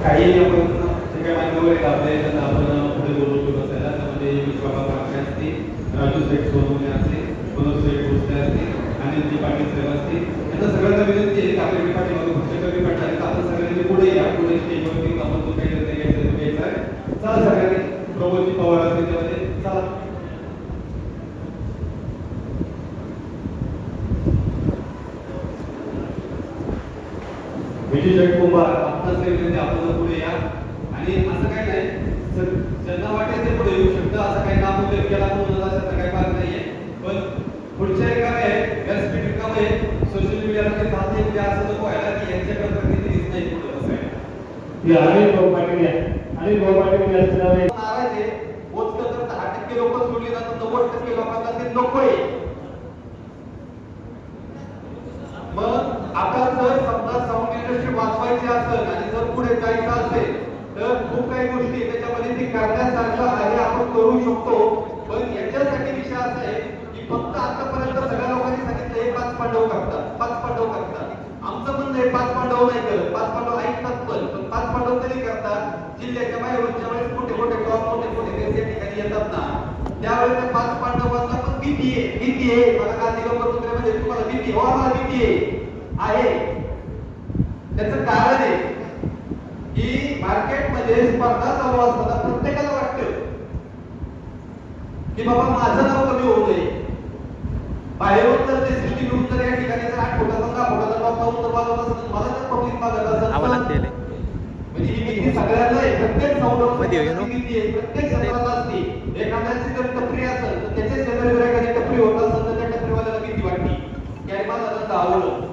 काही आपण जे काही मान्यवर आहेत आपले त्यांना आपण पुढे बोलवतो बसायला. त्यामध्ये विश्वाबा पारखे असतील, राजू शेठ सोनवणे असतील, मनोज शेठ भोसले असतील, अनिल पाटील साहेब असतील. यांना सगळ्यांना विनंती आहे की आपल्या पाठीमागे पुढच्या कमी पाठाले आपण सगळ्यांनी पुढे या. पुढे स्टेजवरती आपण जो काही निर्णय घ्यायचा तो घ्यायचा आहे. चला सगळ्यांनी प्रबोधजी पवार असतील त्यामध्ये चला. विजय कुंभार आपणास विनंती आपण पुढे या. आणि असं काही नाही ज्यांना वाटेल ते पुढे येऊ शकतं. असं काही काम वगैरे केला म्हणून असं काही फार नाहीये. पण पुढच्या एका आहे व्यासपीठ रिकाम आहे. सोशल मीडियामध्ये जाते म्हणजे असं नको व्हायला की यांच्याकडे प्रतिनिधीच नाही पुढे बसायला. अनिल भाऊ पाटील नाराज आहे. मोजकं तर 10% लोक सोडली जातात, 90% लोकांना ते नकोय. मग आता जर समजा साऊंड इंडस्ट्री वाचवायची असेल आणि जर पुढे जायचं असेल तर खूप काही गोष्टी त्याच्यामध्ये ते करण्यासारखं आहे, आपण करू शकतो. पण याच्यासाठी विषय असा आहे की फक्त आतापर्यंत सगळ्या लोकांनी सांगितलं हे 5 पांडव करतात, 5 पांडव करतात. आमचं म्हणणं आहे 5 पांडव नाही करत, 5 पांडव ऐकतात पण 5 पांडव तरी करतात. जिल्ह्याच्या बाहेरून ज्यावेळेस मोठे मोठे टॉप मोठे त्या ठिकाणी येतात ना त्यावेळेस त्या 5 पांडवांना पण भीती आहे. मला गांधीगंगोत्रीमध्ये तुम्हाला भीती हो, आम्हाला भीती आहे. त्याचं कारण आहे की मार्केटमध्ये स्पर्धा चालू असताना प्रत्येकाला वाटतं की बाबा माझं नाव कमी होऊ नये. बाहेरून जर ते सृष्टी घेऊन जर या ठिकाणी जर 8 फुटाचा 10 फुटाचा टॉप लावून जर वाजवत असेल मला जर पब्लिक मागत असेल म्हणजे ही भीती सगळ्यांना आहे. प्रत्येक साऊंडमध्ये भीती आहे, प्रत्येक क्षेत्राला असते. एखाद्याची जर टपरी असेल तर त्याच्या शेजारी जर एखादी टपरी होत असेल तर त्या टपरीवाल्याला भीती वाटते की अरे मला त्याचं आवडलं.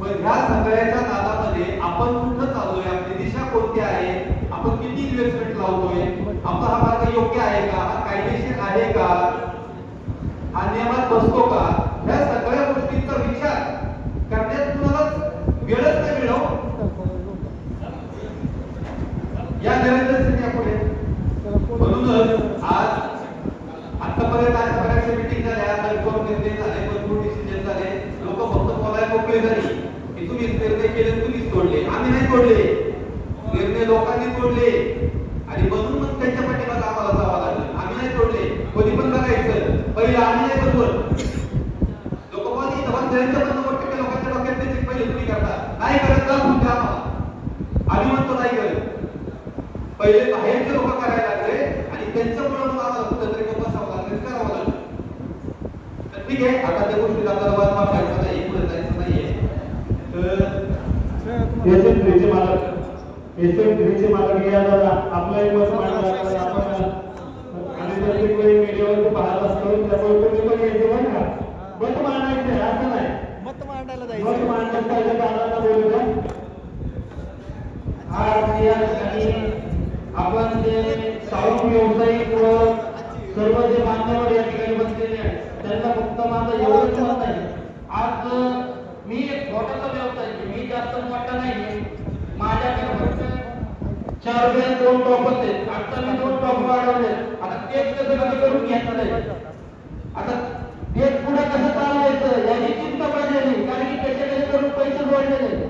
पण ह्या सगळ्याच्या नादामध्ये आपण कुठं चाललोय, आपली दिशा कोणती आहे, आपण किती इन्व्हेस्टमेंट लावतोय, आपला हा मार्ग योग्य आहे का, हा कायदेशीर आहे का, हा नियमात बसतो का, ह्या सगळ्या गोष्टींचा विचार करण्यात तुम्हाला वेळच नाही मिळव. या निर्णयासाठी पुढे म्हणूनच आज आतापर्यंत अशा बऱ्याचशा मीटिंग झाल्या, भरपूर निर्णय झाले, भरपूर डिसिजन झाले. लोक फक्त बोलायला मोकळे झाली की तुम्हीच निर्णय केले, तुम्हीच तोडले. आम्ही नाही तोडले, निर्णय लोकांनी तोडले आणि म्हणून मग त्यांच्या पाठीमागे आम्हाला जावं लागलं. आम्ही नाही तोडले. कोणी पण बघायचं पहिलं आम्ही नाही बरोबर. लोक बोलतात इथं त्यांच्या पण 90% लोकांच्या डोक्यात त्याची पहिले तुम्ही करता नाही करत का तुमच्या आम्हाला आम्ही म्हणतो नाही करत. पहिले बाहेरचे लोक करायला लागले आणि त्यांच्यामुळे मग आम्हाला कुठेतरी बसावं लागलं, करावं लागलं. तर ठीक आहे, आता त्या गोष्टीला आपल्याला वाद मागायचा नाही, पुढे जायचं नाहीये. तर एसएमटीचे मालक याला आपला एक मत मांडला आपण आणि प्रत्येक वेळी मीडियावर पाहत असतो त्यामुळे तुम्ही पण यायचे बरं का. मत मांडायचे असं नाही, मत मांडायला जायचं, मत मांडण्यात पाहिजे कानाला बोलू द्या. आज या ठिकाणी आपण जे साऊंड व्यावसायिक व सर्व जे मान्यवर या ठिकाणी बसलेले आहेत त्यांना फक्त माझं एवढंच मत आहे. आज मी एक छोटासा व्यावसायिक, मी जास्त मोठा नाही, माझ्याकडे फक्त 4 बॅग 2 टॉपच आहेत. आता मी 2 टॉप वाढवले. आता तेच कसं करून घ्यायचं नाही. आता तेच पुढे कसं चालवायचं याची चिंता पाहिजे, कारण की त्याच्याकडे करून पैसे जोडलेले.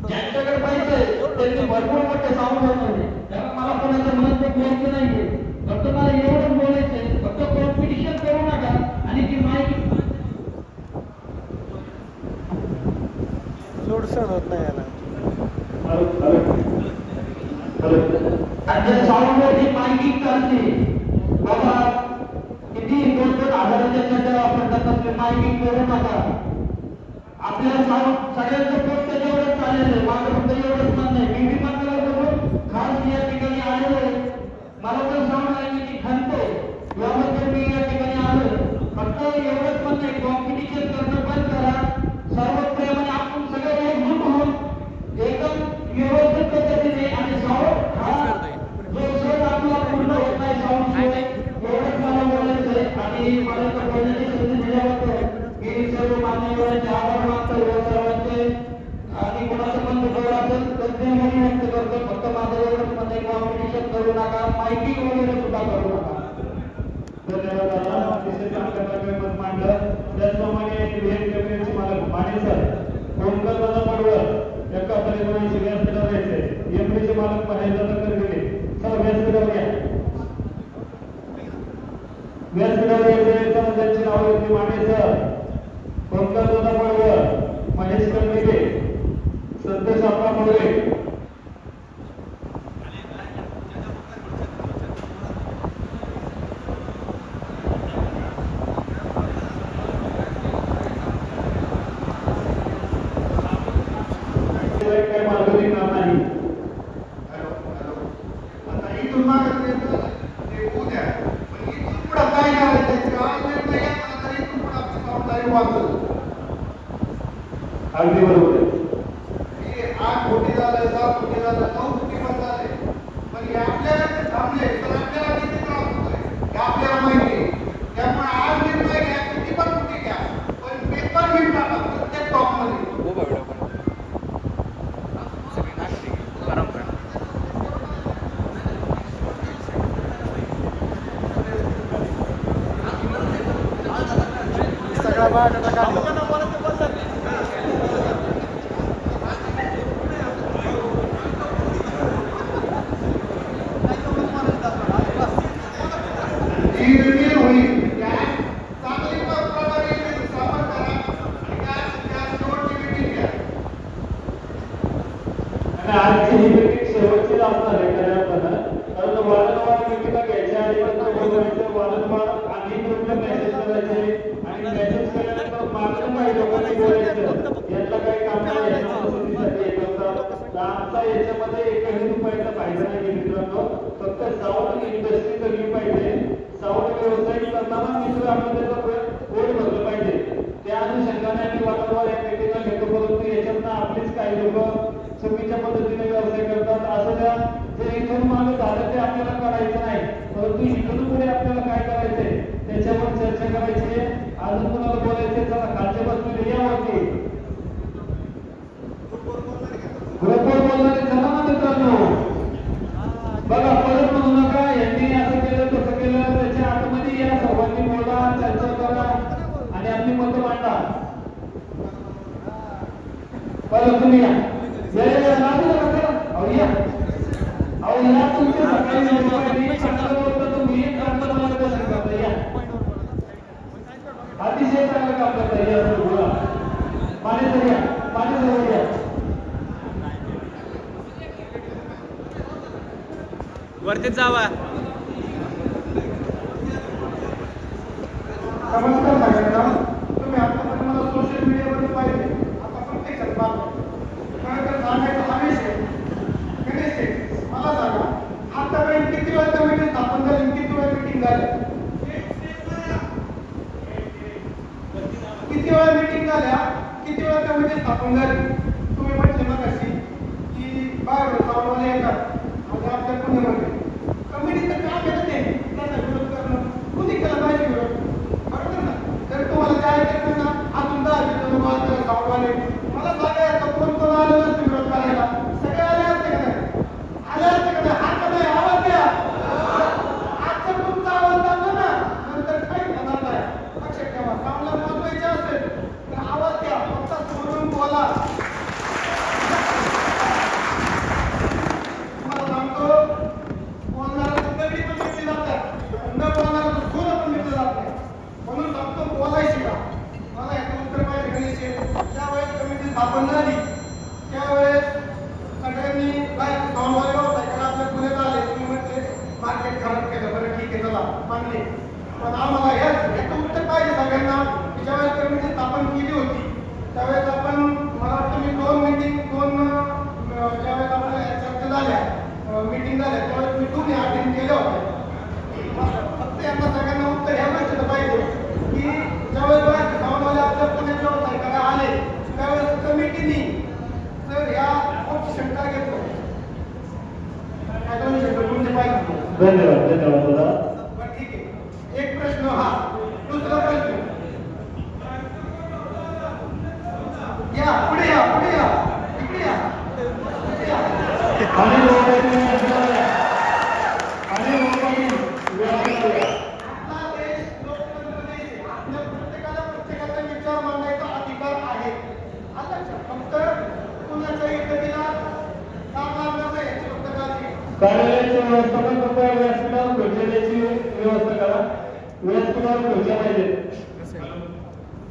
ज्यांच्याकडे पैसे त्यांनी भरपूर मोठे साऊंड बनवले. त्यामुळे मला कोणाचं मत बोलायचं नाहीये, फक्त मला एवढंच बोलायचंय, फक्त कॉम्पिटिशन करू नका. आणि ती माहिती सोडसण होत नाही याला. आणि साऊंड वरती मायकिंग चालते बाबा, किती 2-2 हजाराच्या चंद्र वापरतात असले मायकिंग करू नका. आपल्याला साऊंड सगळ्यांचं पोस्ट एवढंच चालेल आहे. माझं फक्त एवढंच म्हणणं आहे. मी म्हणून खास या ठिकाणी आलेलो आहे. मला तर साऊंड लागण्याची खंत आहे, याबद्दल मी या ठिकाणी आलो. फक्त एवढंच म्हणणं आहे, कॉम्पिटिशन करणं बंद करा. सर्व प्रेमाने आपण सगळे एकजूट होऊन एकदम व्यवस्थित पद्धतीने आणि साऊंड हा जो सण आपला पूर्ण होत नाही साऊंड शिवाय, एवढंच मला बोलायचं आहे. आणि मला तर बोलण्याची संधी दिल्याबद्दल मी सर्व मान्यवरांचे आभार मानतो सर्वांचे. आणि कोणाचं पण दुखवलं असेल तर ते मी व्यक्त करतो. फक्त माझं एवढंच म्हणणं आहे, कॉम्पिटिशन करू नका, माहिती वगैरे सुद्धा करू नका. धन्यवाद दादा, अतिशय चांगल्या प्रकारे मत मांडलं. त्याचप्रमाणे वेगवेगळ्याचे मालक माने सर कोणकर दादा पडवळ एका परिमाणाची व्यासपीठावर यायचे, एमडीचे मालक महेंद्र करविले चला व्यासपीठावर या. व्यासपीठावर यायचे चला त्यांची नाव घेतली माने सर, पंकज दादा पडवळ, महेश कर्णिके, संतोष आपला पडवे. काही मार्ग निघणार नाही. आता इथून मागं ते होऊ द्या. पण इथून पुढं काय करायचं? आज निर्णय घेतला तर इथून पुढं आपली जबाबदारी वाचल. अगदी बरोबर आहे. हे 8 कोटी झालं, 7 कोटी झालं, 9 कोटी पण झाले. पण हे आपल्याला जर थांबले तर आपल्याला किती त्रास होतोय हे आपल्याला माहिती आहे. त्यामुळे आज निर्णय घ्या, किती पण कुठे घ्या, पण पेपर घेऊन टाका प्रत्येक टॉपमध्ये. सगळा बायोडाटा काढला. जी निर्णय होईल त्या चांगली प्रकारे सामना करा आणि त्या शेवटची मीटिंग घ्या. आणि आजची ही मीटिंग शेवटची असणार आहे खऱ्या अर्थानं. कारण वारंवार मीटिंगा घ्यायच्या आणि बोलायचं वारंवार आणि ग्रुपला मेसेज करायचे आणि मेसेज केल्यानंतर मागचं काही लोकांनी बोलायचं यांना काही काम नाही याच्या पद्धतीसाठी येत होतं. आमचा याच्यामध्ये एकही रुपयाचा फायदा नाही मित्रांनो. फक्त साऊंड इंडस्ट्री जगली पाहिजे. साऊंड व्यवसाय करताना मित्र आपण त्याचा पोट भरलं पाहिजे. त्या अनुषंगाने आम्ही वारंवार या मीटिंगला घेतो. परंतु याच्यातनं आपलीच काही लोक चुकीच्या पद्धतीने व्यवसाय करतात. असं त्या जे इथून मागे झालं ते आपल्याला करायचं नाही, परंतु इथून पुढे आपल्याला काय करायचंय त्याच्यावर चर्चा करायची. अजून कोणाला बोलायचे चला खालच्या बसलेले यावरती ग्रुपवर बोलणारे चला ना मित्रांनो. बघा परत म्हणू नका यांनी असं केलं तसं केलं. त्याच्या आतमध्ये या सर्वांनी बोला, चर्चा करा आणि आपली मतं मांडा. परत तुम्ही या तुमच्या सकाळी चांगलं बोलता तुम्ही चांगलं मार्गदर्शन करता. या अतिशय चांगलं काम करता. या बोला पाणी सर या, पाणी सर या. वरतीच जावा. नमस्कार सगळ्यांना. तुम्ही आतापर्यंत मला सोशल मीडियावर पाहिले, आता प्रत्यक्षात पाहतो. खरं तर सांगायचं हा विषय गणेश आहे. मला सांगा आतापर्यंत किती वेळा कमिटी स्थापन झाली, किती वेळा मीटिंग झाली, किती वेळा मीटिंग झाल्या, किती वेळा कमिटी स्थापन झाली. तुम्ही म्हटले मगाशी की बाहेर सावरवाले येतात आणि आपल्या पुण्यामध्ये कमिटीचं काम येत नाही त्याचा विरोध करणं. कुणी केला पाहिजे विरोध? बरोबर ना? जर तुम्हाला काय ऐकायचं ना अजून 10 मिनिटं सावरवाले मला सांगायचं कोण कोण आलं नसतं विरोध करायला. सगळे आले असते का नाही? आले असते का नाही? हात नाही आवाज द्या. आजचा तुमचा आवाज दाबला ना नंतर काही होणार नाही. लक्षात ठेवा, चांगलं महत्वाचे असेल तर आवाज द्या, फक्त समोरून बोला. तुम्हाला सांगतो बोलणारा दगडी पण मिटली जातात, न बोलणारा सोनं पण मिटलं जात नाही. म्हणून सांगतो बोलायची का. मला याचं उत्तर पाहिजे गणेश. ज्यावेळेस कमिटी स्थापन झाली त्यावेळेस सगळ्यांनी काय सावरवाले व्यवसाय आपल्या पुण्यात आले. तुम्ही म्हटले मार्केट खराब केलं, बरं ठीक आहे चला मानले. पण आम्हाला याचं उत्तर पाहिजे सगळ्यांना की ज्यावेळेस कमिटी स्थापन केली होती त्यावेळेस आपण मला वाटतं मी ज्यावेळेस आपल्या चर्चा झाल्या मीटिंग झाल्या त्यावेळेस मी 2 अटेंड केल्या होत्या. फक्त यांना सगळ्यांना उत्तर ह्या गोष्टीचं पाहिजे की ज्यावेळेस सावरवाले आपल्या पुण्यात व्यवसाय करायला आले त्यावेळेस कमिटीनी जर या शंका घेतलं काय दोन शंका तुमचे पाहिजे. धन्यवाद धन्यवाद दादा. बरं ठीक आहे. एक प्रश्न हा. दुसरा प्रश्न या पुढे या, पुढे या, इकडे या, इकडे या. आणि लोकांनी आणि लोकांनी आपला देश लोकतंत्र देश आहे. आपल्या प्रत्येकाला प्रत्येकाचा विचार मांडायचा अधिकार आहे. आता फक्त कुणाच्याही गतीला काम लागणार नाही याची फक्त कार्यालयाचे व्यवस्थापन कृपया व्यासपीठावर खुर्च्या द्यायची व्यवस्था करा. व्यासपीठावर खुर्च्या पाहिजेत.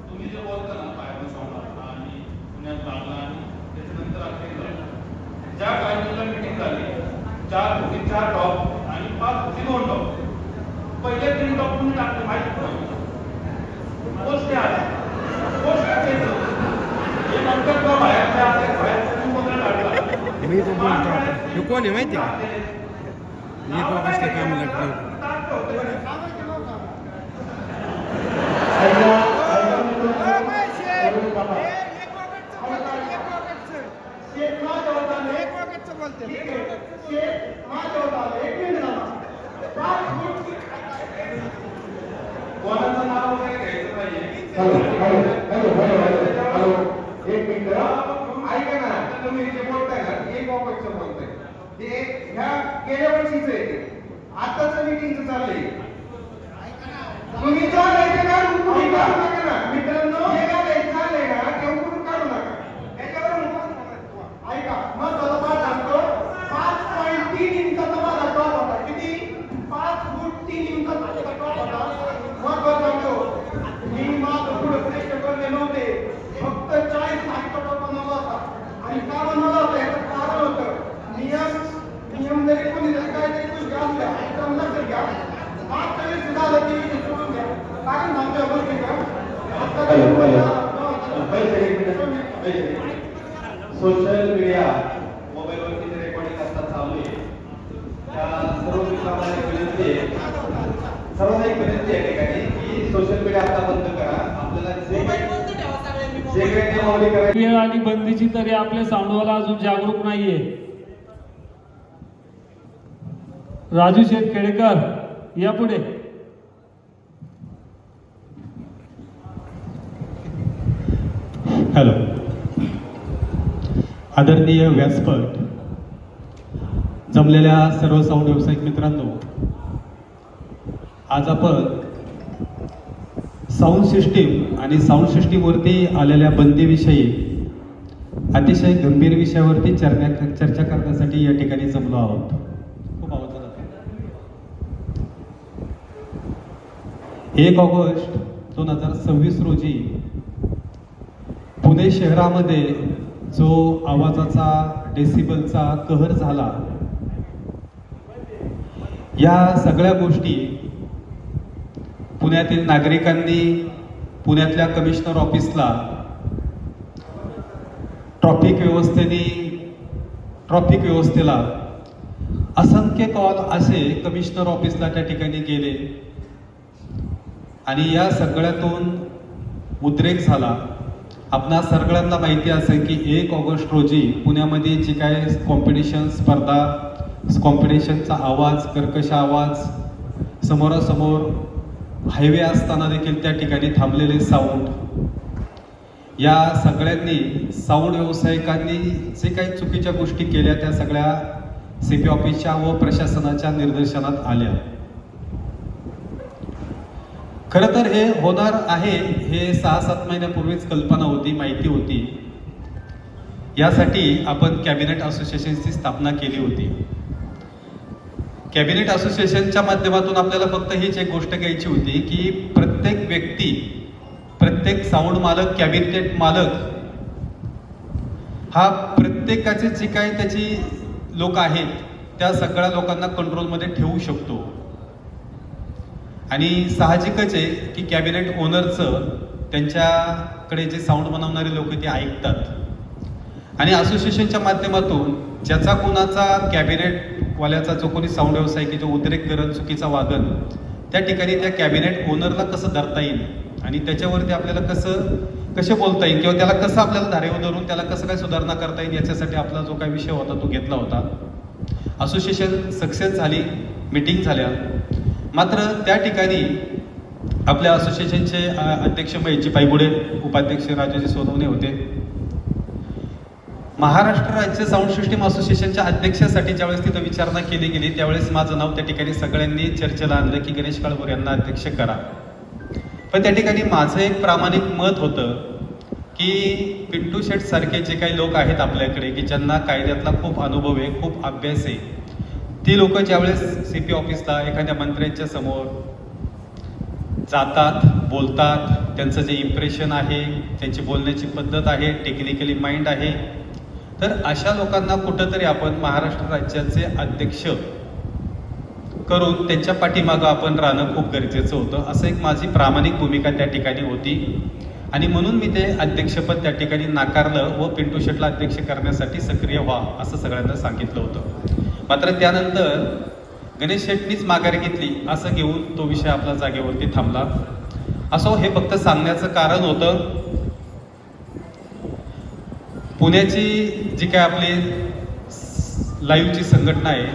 तुम्ही जे बोलता ना बाहेरून सोडला आणि पुण्यात लागला आणि त्याच्यानंतर आपले ज्या टायमिंगला मीटिंग झाली 4 टॉप आणि 5 2 टॉप पहिले 3 टॉप तुम्ही टाकले माहिती पोस्ट आले पोस्ट हे नंतर तो बाहेर तुम्ही वगैरे टाकला मी तो बोलतो आता हे कोण आहे माहिती आहे का मी तो कसं काम लागलं कोणाचं नाव वगैरे घ्यायचं पाहिजे एक मिनिट ऐका ना तुम्ही जे बोलताय ना एक ऑफिसचं बोलताय ते ह्या गेल्या वर्षीच आहे आताच मीटिंगचं चाललंय तुम्ही मित्रांनो जे काय चाललंय ना ते उकडून काढू नका त्याच्यावर ऐका मग पाठ असतो 5.3 इंचाचा माझा टॉप होता किती 5 फूट 3 इंचाचा टॉप होता मग सांगतो मी माझं पुढे प्रश्न करले नव्हते फक्त 40-60 टॉप बनवला होता आणि का बनवला होता याचं कारण होतं नियम जरी कोणी जरी काहीतरी गोष्टी असल्या तर लक्षात घ्या मागच्या वेळेस झालं ते सोडून घ्या कारण सांगतोय गोष्टी का सोशल मीडिया मोबाईलवरती जे रेकॉर्डिंग असतात चालू आहे त्या सर्व मित्रांना एक विनंती आहे सर्वांना एक विनंती आहे ठिकाणी की सोशल मीडिया आता बंद करा आपल्याला जे काही नियमावली करायची वेळ आणि बंदीची तरी आपले साऊंडवाला अजून जागरूक नाहीये. राजू शेठ खेडेकर या पुढे. हॅलो आदरणीय व्यासपीठ जमलेल्या सर्व साऊंड व्यावसायिक मित्रांनो आज आपण साऊंड सिस्टीम आणि साऊंड सिस्टीमवरती आलेल्या बंदीविषयी अतिशय गंभीर विषयावरती चर्चा करण्यासाठी या ठिकाणी जमलो आहोत. खूप आवडतं 1 ऑगस्ट 2026 रोजी पुणे शहरामध्ये जो आवाजाचा डेसिबलचा कहर झाला या सगळ्या गोष्टी पुण्यातील नागरिकांनी पुण्यातल्या कमिशनर ऑफिसला ट्रॅफिक व्यवस्थेला असंख्य कॉल असे कमिशनर ऑफिसला त्या ठिकाणी गेले आणि या सगळ्यातून उद्रेक झाला. आपणा सगळ्यांना माहिती असेल की 1 ऑगस्ट रोजी पुण्यामध्ये जी काय कॉम्पिटिशन स्पर्धा कॉम्पिटिशनचा आवाज कर्कश आवाज समोरासमोर हायवे असताना देखील त्या ठिकाणी थांबलेले साऊंड या सगळ्यांनी साऊंड व्यावसायिकांनी जे काही चुकीच्या गोष्टी केल्या त्या सगळ्या CP ऑफिसच्या व प्रशासनाच्या निर्देशनात आल्या. खरं तर हे होणार आहे हे 6-7 महिन्यापूर्वीच कल्पना होती माहिती होती. यासाठी आपण कॅबिनेट असोसिएशनची स्थापना केली होती. कॅबिनेट असोसिएशनच्या माध्यमातून आपल्याला फक्त हीच एक गोष्ट घ्यायची होती की प्रत्येक व्यक्ती प्रत्येक साऊंड मालक कॅबिनेट मालक हा प्रत्येकाचे जे काही त्याची लोक आहेत त्या सगळ्या लोकांना कंट्रोलमध्ये ठेवू शकतो. आणि साहजिकच आहे की कॅबिनेट ओनरचं त्यांच्याकडे जे साऊंड बनवणारे लोक ते ऐकतात आणि असोसिएशनच्या माध्यमातून ज्याचा कोणाचा कॅबिनेटवाल्याचा जो कोणी साऊंड व्यावसायिक जो उद्रेक करण चुकीचा वागण त्या ठिकाणी त्या कॅबिनेट ओनरला कसं धरता येईल आणि त्याच्यावरती आपल्याला कसे बोलता येईल किंवा त्याला कसं आपल्याला धारेवर धरून त्याला कसं काय सुधारणा करता येईल याच्यासाठी आपला जो काही विषय होता तो घेतला होता. असोसिएशन सक्सेस झाली, मीटिंग झाल्या. मात्र त्या ठिकाणी आपल्या असोसिएशनचे अध्यक्ष महेशजी पायगुडे, उपाध्यक्ष राजाजी सोनवणे होते. महाराष्ट्र राज्य साऊंड सिस्टीम असोसिएशनच्या अध्यक्षासाठी ज्यावेळेस तिथं विचारणा केली गेली त्यावेळेस माझं नाव त्या ठिकाणी सगळ्यांनी चर्चेला आणलं की गणेश काळभोर यांना अध्यक्ष करा. पण त्या ठिकाणी माझं एक प्रामाणिक मत होतं की पिंटू शेठ सारखे जे काही लोक आहेत आपल्याकडे की ज्यांना कायद्यातला खूप अनुभव आहे, खूप अभ्यास आहे, ती लोक ज्यावेळेस CP ऑफिसला एखाद्या मंत्र्यांच्या समोर जातात, बोलतात, त्यांचं जे इम्प्रेशन आहे, त्यांची बोलण्याची पद्धत आहे, टेक्निकली माइंड आहे, तर अशा लोकांना कुठंतरी आपण महाराष्ट्र राज्याचे अध्यक्ष करून त्यांच्या पाठीमागं आपण राहणं खूप गरजेचं होतं. असं एक माझी प्रामाणिक भूमिका त्या ठिकाणी होती आणि म्हणून मी ते अध्यक्षपद त्या ठिकाणी नाकारलं व पिंटू शेटला अध्यक्ष करण्यासाठी सक्रिय व्हा असं सगळ्यांना सांगितलं होतं. मात्र त्यानंतर गणेश शेट्टीच माघार घेतली असं घेऊन तो विषय आपला जागेवरती थांबला. असो, हे फक्त सांगण्याचं कारण होतं. पुण्याची जी काय आपली लाईव्हची संघटना आहे,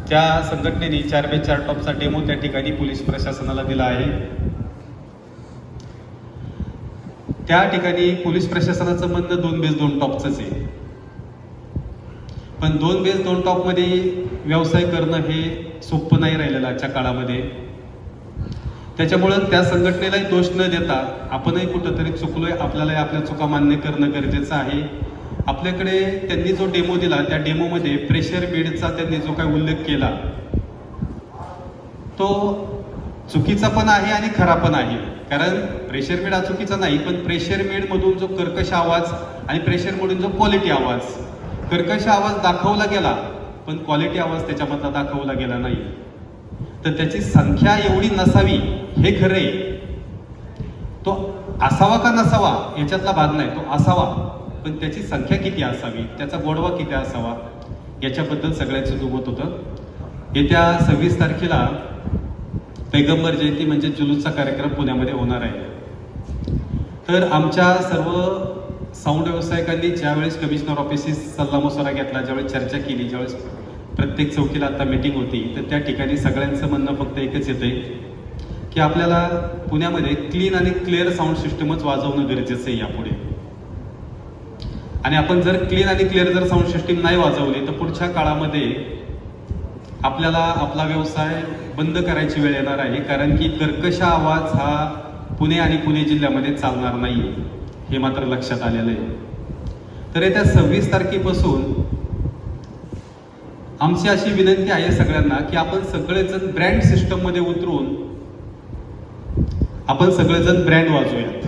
त्या संघटनेने 4x4 टॉपचा डेमो त्या ठिकाणी पोलीस प्रशासनाला दिला आहे. त्या ठिकाणी पोलीस प्रशासनाचं म्हणणं 2x2 टॉपचंच आहे, पण 2x2 टॉपमध्ये व्यवसाय करणं हे सोपं नाही राहिलेलं आजच्या काळामध्ये. त्याच्यामुळं त्या संघटनेलाही दोष न देता आपणही कुठंतरी चुकलोय, आपल्यालाही आपल्या चुका मान्य करणं गरजेचं आहे. आपल्याकडे त्यांनी जो डेमो दिला त्या डेमोमध्ये प्रेशर बेडचा त्यांनी जो काही उल्लेख केला तो चुकीचा पण आहे आणि खरा पण आहे. कारण प्रेशर बेड हा चुकीचा नाही, पण प्रेशर बेडमधून जो कर्कश आवाज आणि प्रेशर मधून जो क्वालिटी आवाज, कर्कश आवाज दाखवला गेला पण क्वालिटी आवाज त्याच्यामधला दाखवला गेला नाही. तर त्याची संख्या एवढी नसावी हे खरं आहे. तो असावा का नसावा याच्यातला भाग नाही, तो असावा, पण त्याची संख्या किती असावी, त्याचा गोडवा किती असावा याच्याबद्दल सगळ्यांचं दुमत होतं. येत्या 26 तारखेला पैगंबर जयंती म्हणजे जुलूसचा कार्यक्रम पुण्यामध्ये होणार आहे. तर आमच्या सर्व साऊंड व्यावसायिकांनी ज्यावेळेस कमिशनर ऑफिसशी सल्लामसलत घेतला, ज्यावेळेस चर्चा केली, ज्यावेळेस प्रत्येक चौकीला आता मीटिंग होती, तर त्या ठिकाणी सगळ्यांचं म्हणणं फक्त एकच येतंय की आपल्याला पुण्यामध्ये क्लीन आणि क्लिअर साऊंड सिस्टमच वाजवणं गरजेचं आहे यापुढे. आणि आपण जर क्लीन आणि क्लिअर जर साऊंड सिस्टीम नाही वाजवली तर पुढच्या काळामध्ये आपल्याला आपला व्यवसाय बंद करायची वेळ येणार आहे. कारण की कर्कश आवाज हा पुणे आणि पुणे जिल्ह्यामध्ये चालणार नाही, हे मात्र लक्षात आलेलं आहे. तर येत्या 26 तारखेपासून आमची अशी विनंती आहे सगळ्यांना की आपण सगळेजण ब्रँड सिस्टममध्ये उतरून आपण सगळेजण ब्रँड वाजवूयात.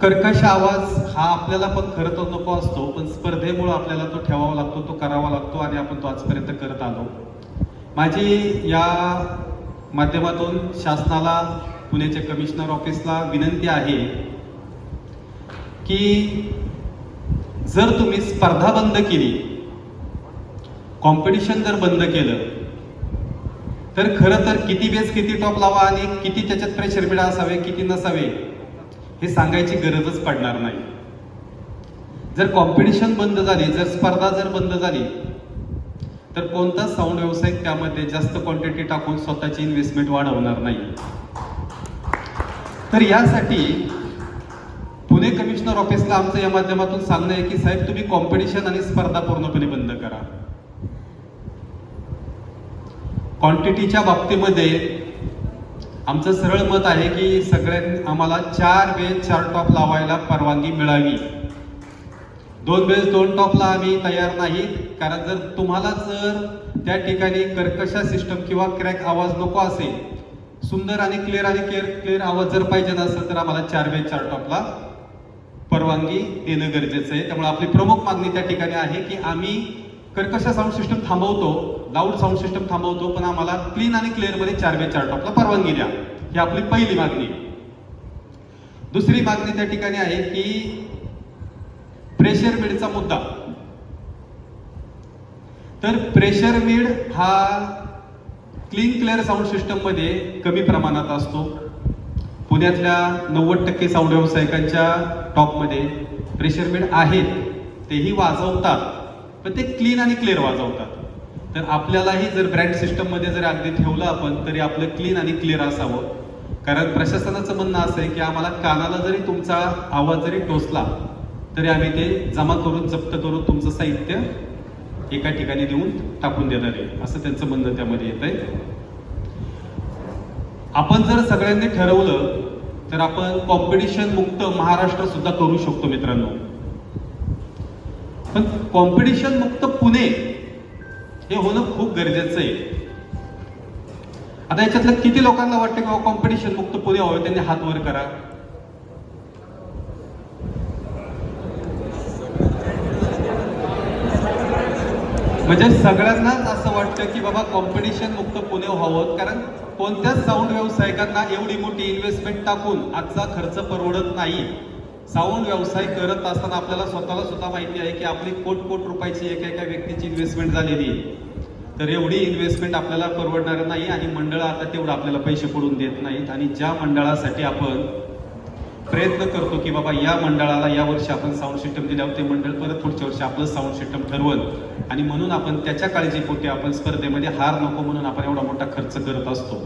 कर्कश आवाज हा आपल्याला पण खरं तर नको असतो, पण स्पर्धेमुळे आपल्याला तो ठेवावा लागतो, तो करावा लागतो आणि आपण तो आजपर्यंत करत आलो. माझी या माध्यमातून शासनाला, पुण्याच्या कमिशनर ऑफिसला विनंती आहे की जर तुम्ही स्पर्धा बंद केली, कॉम्पिटिशन जर बंद केलं, तर खरं तर किती बेस किती टॉप लावा आणि किती त्याच्यात प्रेशर बेड असावे किती नसावे हे सांगायची गरजच पडणार नाही. जर कॉम्पिटिशन बंद झाली, जर स्पर्धा जर बंद झाली, तर कोणता साऊंड व्यावसायिक त्यामध्ये जास्त क्वांटिटी टाकून स्वतःची इन्व्हेस्टमेंट वाढवणार नाही. तर यासाठी पुणे कमिशनर ऑफिसला आमचं या माध्यमातून सांगणं आहे की साहेब, तुम्ही कॉम्पिटिशन आणि स्पर्धा पूर्णपणे बंद करा. क्वांटिटीच्या बाबतीमध्ये आमचं सरळ मत आहे की सगळ्यांनी आम्हाला 4x4 टॉप लावायला परवानगी मिळावी. 2x2 टॉपला आम्ही तयार नाहीत. कारण जर तुम्हाला जर त्या ठिकाणी कर्कश सिस्टम किंवा क्रॅक आवाज नको असेल, सुंदर आणि क्लिअर आवाज जर पाहिजे नसेल, तर आम्हाला 4x4 टॉपला परवानगी देणं गरजेचं आहे. त्यामुळे आपली प्रमुख मागणी त्या ठिकाणी आहे की आम्ही कर्कश साऊंड सिस्टम थांबवतो, लाऊड साऊंड सिस्टम थांबवतो, पण आम्हाला क्लीन आणि क्लिअर मध्ये 4x4 टॉपला परवानगी द्या. ही आपली पहिली मागणी. दुसरी मागणी त्या ठिकाणी आहे की प्रेशर बेडचा मुद्दा. तर प्रेशर बेड हा क्लीन क्लिअर साऊंड सिस्टम मध्ये कमी प्रमाणात असतो. पुण्यातल्या 90% साऊंड व्यावसायिकांच्या टॉपमध्ये प्रेशर बेड आहेत, तेही वाजवतात, पण ते क्लीन आणि क्लिअर वाजवतात. तर आपल्यालाही जर ब्रँड सिस्टममध्ये जर अगदी ठेवलं आपण, तरी आपलं क्लीन आणि क्लिअर असावं. कारण प्रशासनाचं म्हणणं असं आहे की आम्हाला कानाला जरी तुमचा आवाज जरी टोचला तरी आम्ही ते जमा करून, जप्त करून तुमचं साहित्य एका ठिकाणी देऊन टाकून देणार आहे, असं त्यांचं म्हणणं त्यामध्ये येत आहे. आपण जर सगळ्यांनी ठरवलं तर आपण कॉम्पिटिशन मुक्त महाराष्ट्र सुद्धा करू शकतो मित्रांनो. पण कॉम्पिटिशन मुक्त पुणे हे होणं खूप गरजेचं आहे. आता याच्यातलं किती लोकांना वाटतं की कॉम्पिटिशन मुक्त पुणे व्हावे, त्यांनी हात वर करा. म्हणजे सगळ्यांनाच असं वाटतं की बाबा कॉम्पिटिशन मुक्त पुणे व्हावं, कारण कोणत्याच साऊंड व्यावसायिकांना एवढी मोठी इन्व्हेस्टमेंट टाकून आजचा खर्च परवडत नाही. साऊंड व्यवसाय करत असताना आपल्याला स्वतःला सुद्धा माहिती आहे की आपली कोट रुपयाची एका व्यक्तीची इन्व्हेस्टमेंट झालेली आहे. तर एवढी इन्व्हेस्टमेंट आपल्याला परवडणार नाही आणि मंडळ आता तेवढं आपल्याला पैसे पडून देत नाहीत. आणि ज्या मंडळासाठी आपण प्रयत्न करतो की बाबा या मंडळाला या वर्षी आपण साऊंड सिस्टम दिल्यावर ते मंडळ परत पुढच्या वर्षी आपलं साऊंड सिस्टम ठरवल आणि म्हणून आपण त्याच्या काळजीपोटी आपण स्पर्धेमध्ये हार नको म्हणून आपण एवढा मोठा खर्च करत असतो.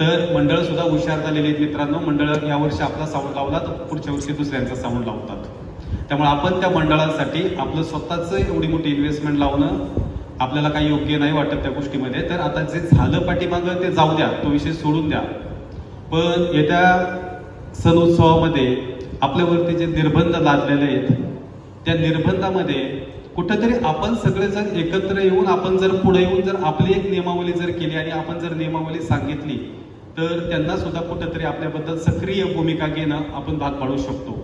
तर मंडळ सुद्धा हुशार झालेले आहेत मित्रांनो. मंडळ या वर्षी आपला साऊंड लावला तर पुढच्या वर्षी दुसऱ्यांचा साऊंड लावतात. त्यामुळे आपण त्या मंडळांसाठी आपलं स्वतःच एवढी मोठी इन्व्हेस्टमेंट लावणं आपल्याला काही योग्य नाही वाटत त्या गोष्टीमध्ये. तर आता जे झालं पाठीमागं ते जाऊ द्या, तो विषय सोडून द्या. पण येत्या सण उत्सवामध्ये आपल्यावरती जे निर्बंध लादलेले आहेत त्या निर्बंधामध्ये कुठंतरी आपण सगळेजण एकत्र येऊन आपण जर पुढे येऊन जर आपली एक नियमावली जर केली आणि आपण जर नियमावली सांगितली तर त्यांना सुद्धा कुठंतरी आपल्याबद्दल सक्रिय भूमिका घेणं आपण भाग पाडू शकतो.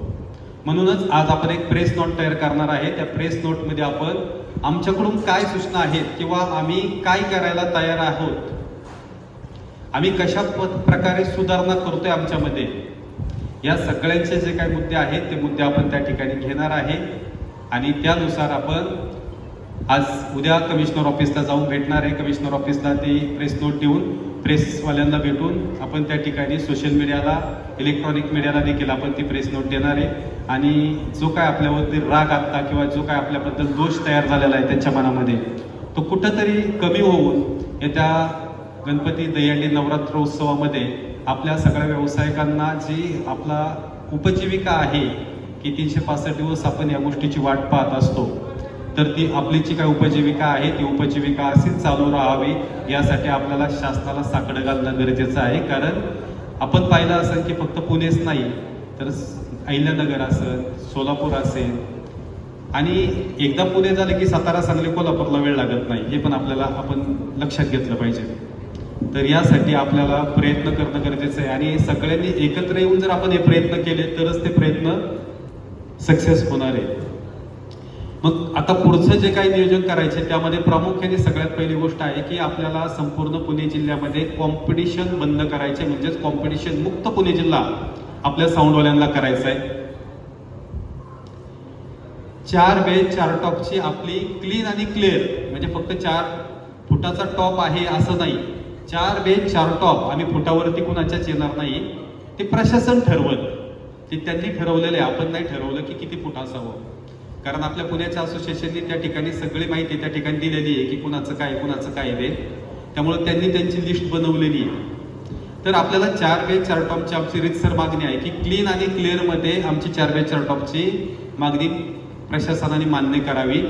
म्हणूनच आज आपण एक प्रेस नोट तयार करणार आहे. त्या प्रेस नोटमध्ये आपण आमच्याकडून काय सूचना आहेत किंवा आम्ही काय करायला तयार आहोत, आम्ही कशा प्रकारे सुधारणा करतोय आमच्यामध्ये, या सगळ्यांचे जे काही मुद्दे आहेत ते मुद्दे आपण त्या ठिकाणी घेणार आहे. आणि त्यानुसार आपण आज उद्या कमिशनर ऑफिसला जाऊन भेटणार आहे. कमिशनर ऑफिसला ती प्रेस नोट देऊन प्रेसवाल्यांना भेटून आपण त्या ठिकाणी सोशल मीडियाला, इलेक्ट्रॉनिक मीडियाला देखील आपण ती प्रेस नोट देणार आहे. आणि जो काय आपल्यावरती राग आत्ता किंवा जो काय आपल्याबद्दल दोष तयार झालेला आहे त्यांच्या मनामध्ये तो कुठंतरी कमी होऊन येत्या गणपती दहीहंडी नवरात्रोत्सवामध्ये आपल्या सगळ्या व्यावसायिकांना जी आपला उपजीविका आहे की 365 दिवस आपण या गोष्टीची वाट पाहत असतो, तर ती आपली जी काय उपजीविका आहे ती उपजीविका अशीच चालू राहावी यासाठी आपल्याला शासनाला साकडं घालणं गरजेचं आहे. कारण आपण पाहिलं असेल की फक्त पुणेच नाही तर अहिल्यानगर असेल, सोलापूर असेल आणि एकदा पुणे झाले की सातारा, सांगली, कोल्हापूरला वेळ लागत नाही. हे पण आपल्याला आपण लक्षात घेतलं पाहिजे. तर यासाठी आपल्याला प्रयत्न करणं गरजेचं आहे आणि सगळ्यांनी एकत्र येऊन जर आपण हे प्रयत्न केले तरच ते प्रयत्न सक्सेस होणार आहे. मग आता पुढचं जे काही नियोजन करायचे त्यामध्ये प्रामुख्याने सगळ्यात पहिली गोष्ट आहे की आपल्याला संपूर्ण पुणे जिल्ह्यामध्ये कॉम्पिटिशन बंद करायचे, म्हणजेच कॉम्पिटिशन मुक्त पुणे जिल्हा आपल्या साऊंडवाल्यांना करायचा आहे. 4 बेस 4 टॉपची आपली क्लीन आणि क्लिअर, म्हणजे फक्त 4 फुटाचा टॉप आहे असं नाही. 4 बेस 4 टॉप आम्ही फुटावरती कुणाच्याच येणार नाही. ते प्रशासन ठरवलं, ते त्यांनी ठरवलेलं आहे. आपण नाही ठरवलं की किती फूट असावं. कारण आपल्या पुण्याच्या असोसिएशनने त्या ठिकाणी सगळी माहिती त्या ठिकाणी दिलेली आहे की कुणाचं काय आहे. त्यामुळे त्यांनी त्यांची लिस्ट बनवलेली आहे. तर आपल्याला 4 बेस 4 टॉपची आमची रीतसर मागणी आहे की क्लीन आणि क्लिअर मध्ये आमची 4 बेस 4 टॉपची मागणी प्रशासनाने मान्य करावी.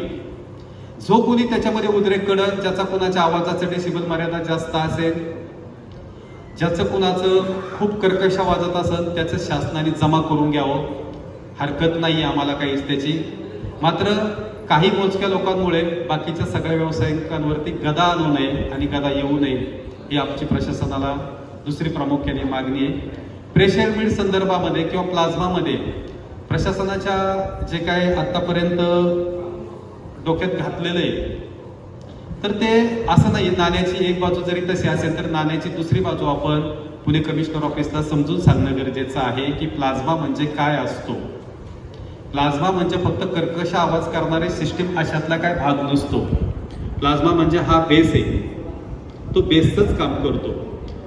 जो कोणी त्याच्यामध्ये उद्रेक कडत, ज्याचा कुणाच्या आवाजाचं डेसिबल मर्यादा जास्त असेल, ज्याचं कुणाचं खूप कर्कश वाजत असेल त्याचं शासनाने जमा करून घ्यावं. हरकत नाही आम्हाला काहीच त्याची. मात्र काही मोजक्या लोकांमुळे बाकीच्या सगळ्या व्यावसायिकांवरती गदा आणू नये आणि गदा येऊ नये ही आमची प्रशासनाला दुसरी प्रामुख्याने मागणी आहे. प्रेशर मीड संदर्भामध्ये किंवा प्लाझ्मामध्ये प्रशासनाच्या जे काय आतापर्यंत डोक्यात घातलेलं आहे तर ते असं नाही. नाण्याची एक बाजू जरी तशी असेल तर नाण्याची दुसरी बाजू आपण पुणे कमिशनर ऑफिसला समजून सांगणं गरजेचं आहे की प्लाझ्मा म्हणजे काय असतो. प्लाझ्मा म्हणजे फक्त कर्कश आवाज करणारे सिस्टीम अशातला काय भाग नसतो. प्लाझ्मा म्हणजे हा बेस आहे, तो बेसच काम करतो.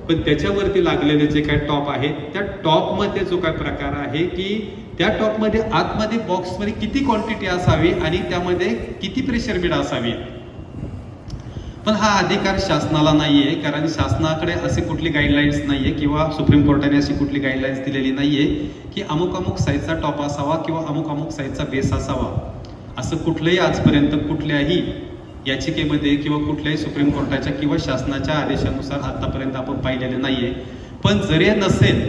पण त्याच्यावरती लागलेले जे काय टॉप आहे त्या टॉपमध्ये जो काय प्रकार आहे की त्या टॉपमध्ये आतमध्ये बॉक्समध्ये किती क्वांटिटी असावी आणि त्यामध्ये किती प्रेशर मीड असावी. पण हा अधिकार शासनाला नाहीये, कारण शासनाकडे असे कुठली गाईडलाईन्स नाहीये किंवा सुप्रीम कोर्टाने अशी कुठली गाईडलाईन्स दिलेली नाहीये की अमुक अमुक साईजचा टॉप असावा किंवा अमुक अमुक साईजचा बेस असावा. असं कुठलंही आजपर्यंत कुठल्याही याचिकेमध्ये किंवा कुठल्याही सुप्रीम कोर्टाच्या किंवा शासनाच्या आदेशानुसार आतापर्यंत आपण पाहिलेले नाहीये. पण जरी नसेल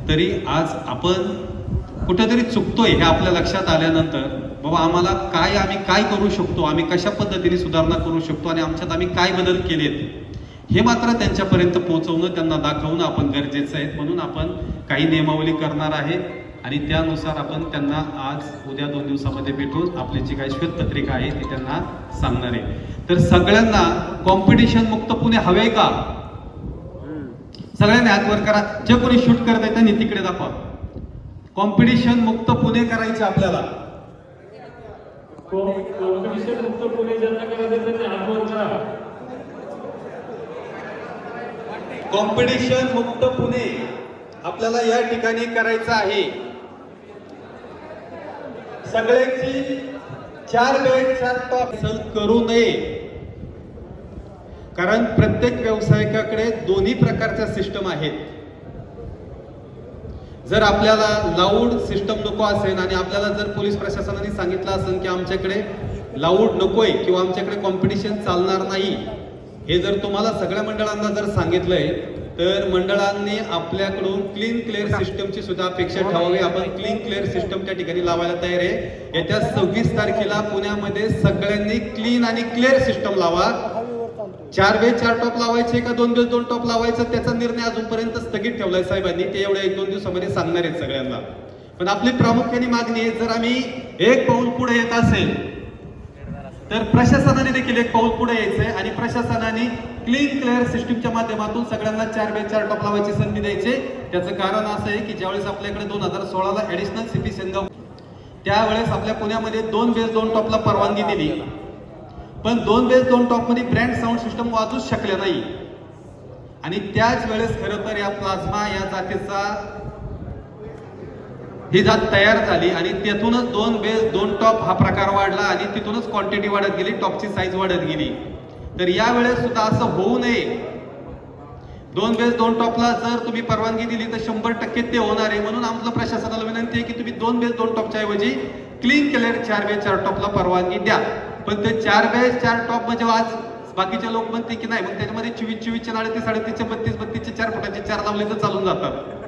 तरी आज आपण कुठेतरी चुकतोय हे आपल्या लक्षात आल्यानंतर बाबा आम्हाला आम्ही काय करू शकतो, आम्ही कशा पद्धतीने सुधारणा करू शकतो आणि आमच्यात आम्ही काय बदल केलेत हे मात्र त्यांच्यापर्यंत पोहोचवणं, त्यांना दाखवणं आपण गरजेचं आहे. म्हणून आपण काही नियमावली करणार आहे आणि त्यानुसार आपण त्यांना आज उद्या 2 दिवसामध्ये भेटून आपली जी काही श्वेतपत्रिका आहे ती त्यांना सांगणार आहे. तर सगळ्यांना कॉम्पिटिशन मुक्त पुणे हवे का? सगळ्यांनी हात वर करा. जे कोणी शूट करत आहे त्यांनी तिकडे दाखवा. कॉम्पिटिशन मुक्त पुणे करायचे आपल्याला. कॉम्पिटिशन मुक्त पुणे ज्यांना करायचं त्यांनी हात वर करा. कॉम्पिटिशन मुक्त पुणे आपल्याला या ठिकाणी करायचं आहे. सगळ्यांची 4 बेड 4 टॉप करू नये, कारण प्रत्येक व्यावसायिकाकडे दोन्ही प्रकारच्या सिस्टम आहेत. जर आपल्याला लाऊड सिस्टम नको असेल आणि आपल्याला जर पोलीस प्रशासनाने सांगितलं असेल की आमच्याकडे लाऊड नकोय किंवा आमच्याकडे कॉम्पिटिशन चालणार नाही, हे जर तुम्हाला सगळ्या मंडळांना जर सांगितलंय तर मंडळांनी आपल्याकडून क्लीन क्लिअर सिस्टमची सुद्धा अपेक्षा ठेवावी. आपण क्लीन क्लिअर सिस्टम त्या ठिकाणी लावायला तयार आहे. येत्या 26 तारखेला पुण्यामध्ये सगळ्यांनी क्लीन आणि क्लिअर सिस्टम लावा. 4 बेस 4 टॉप लावायचे का 2 बेस 2 टॉप लावायचं त्याचा निर्णय अजूनपर्यंत स्थगित ठेवलाय साहेबांनी. ते एवढ्या 1-2 दिवसामध्ये सांगणार आहेत सगळ्यांना. पण आपली प्रामुख्याने मागणी आहे, जर आम्ही एक पाऊल पुढे येत असेल तर प्रशासनाने देखील एक पाऊल पुढे यायचंय आणि प्रशासनाने क्लीन क्लिअर सिस्टीमच्या माध्यमातून सगळ्यांना 4 बेस 4 टॉप लावायची संधी द्यायची. त्याचं कारण असं आहे की ज्यावेळेस आपल्याकडे 2016ला ऍडिशनल सीपी सेनगाव त्यावेळेस आपल्या पुण्यामध्ये 2 बेस 2 टॉपला परवानगी दिली, पण 2 बेस 2 टॉप मध्ये ब्रँड साऊंड सिस्टम वाजूच शकले नाही. आणि त्याच वेळेस खरं तर या प्लाझ्मा या जातीचा ही जात तयार झाली आणि त्यातूनच 2 बेस 2 टॉप हा प्रकार वाढला आणि तिथूनच क्वांटिटी वाढत गेली, टॉपची साईज वाढत गेली. तर यावेळेस सुद्धा असं होऊ नये. 2 बेस 2 टॉपला जर तुम्ही परवानगी दिली तर 100% ते होणार आहे. म्हणून आमचं प्रशासनाला विनंती आहे की तुम्ही 2 बेस 2 टॉपच्या ऐवजी क्लीन क्लिअर 4 बेस 4 टॉपला परवानगी द्या. पण ते 4 बेस 4 टॉप म्हणजे आज बाकीचे लोक म्हणते की नाही, मग त्याच्यामध्ये 24-24 चे 38-38 32 32 4 फुटाचे 4 लावले तर चालून जातात.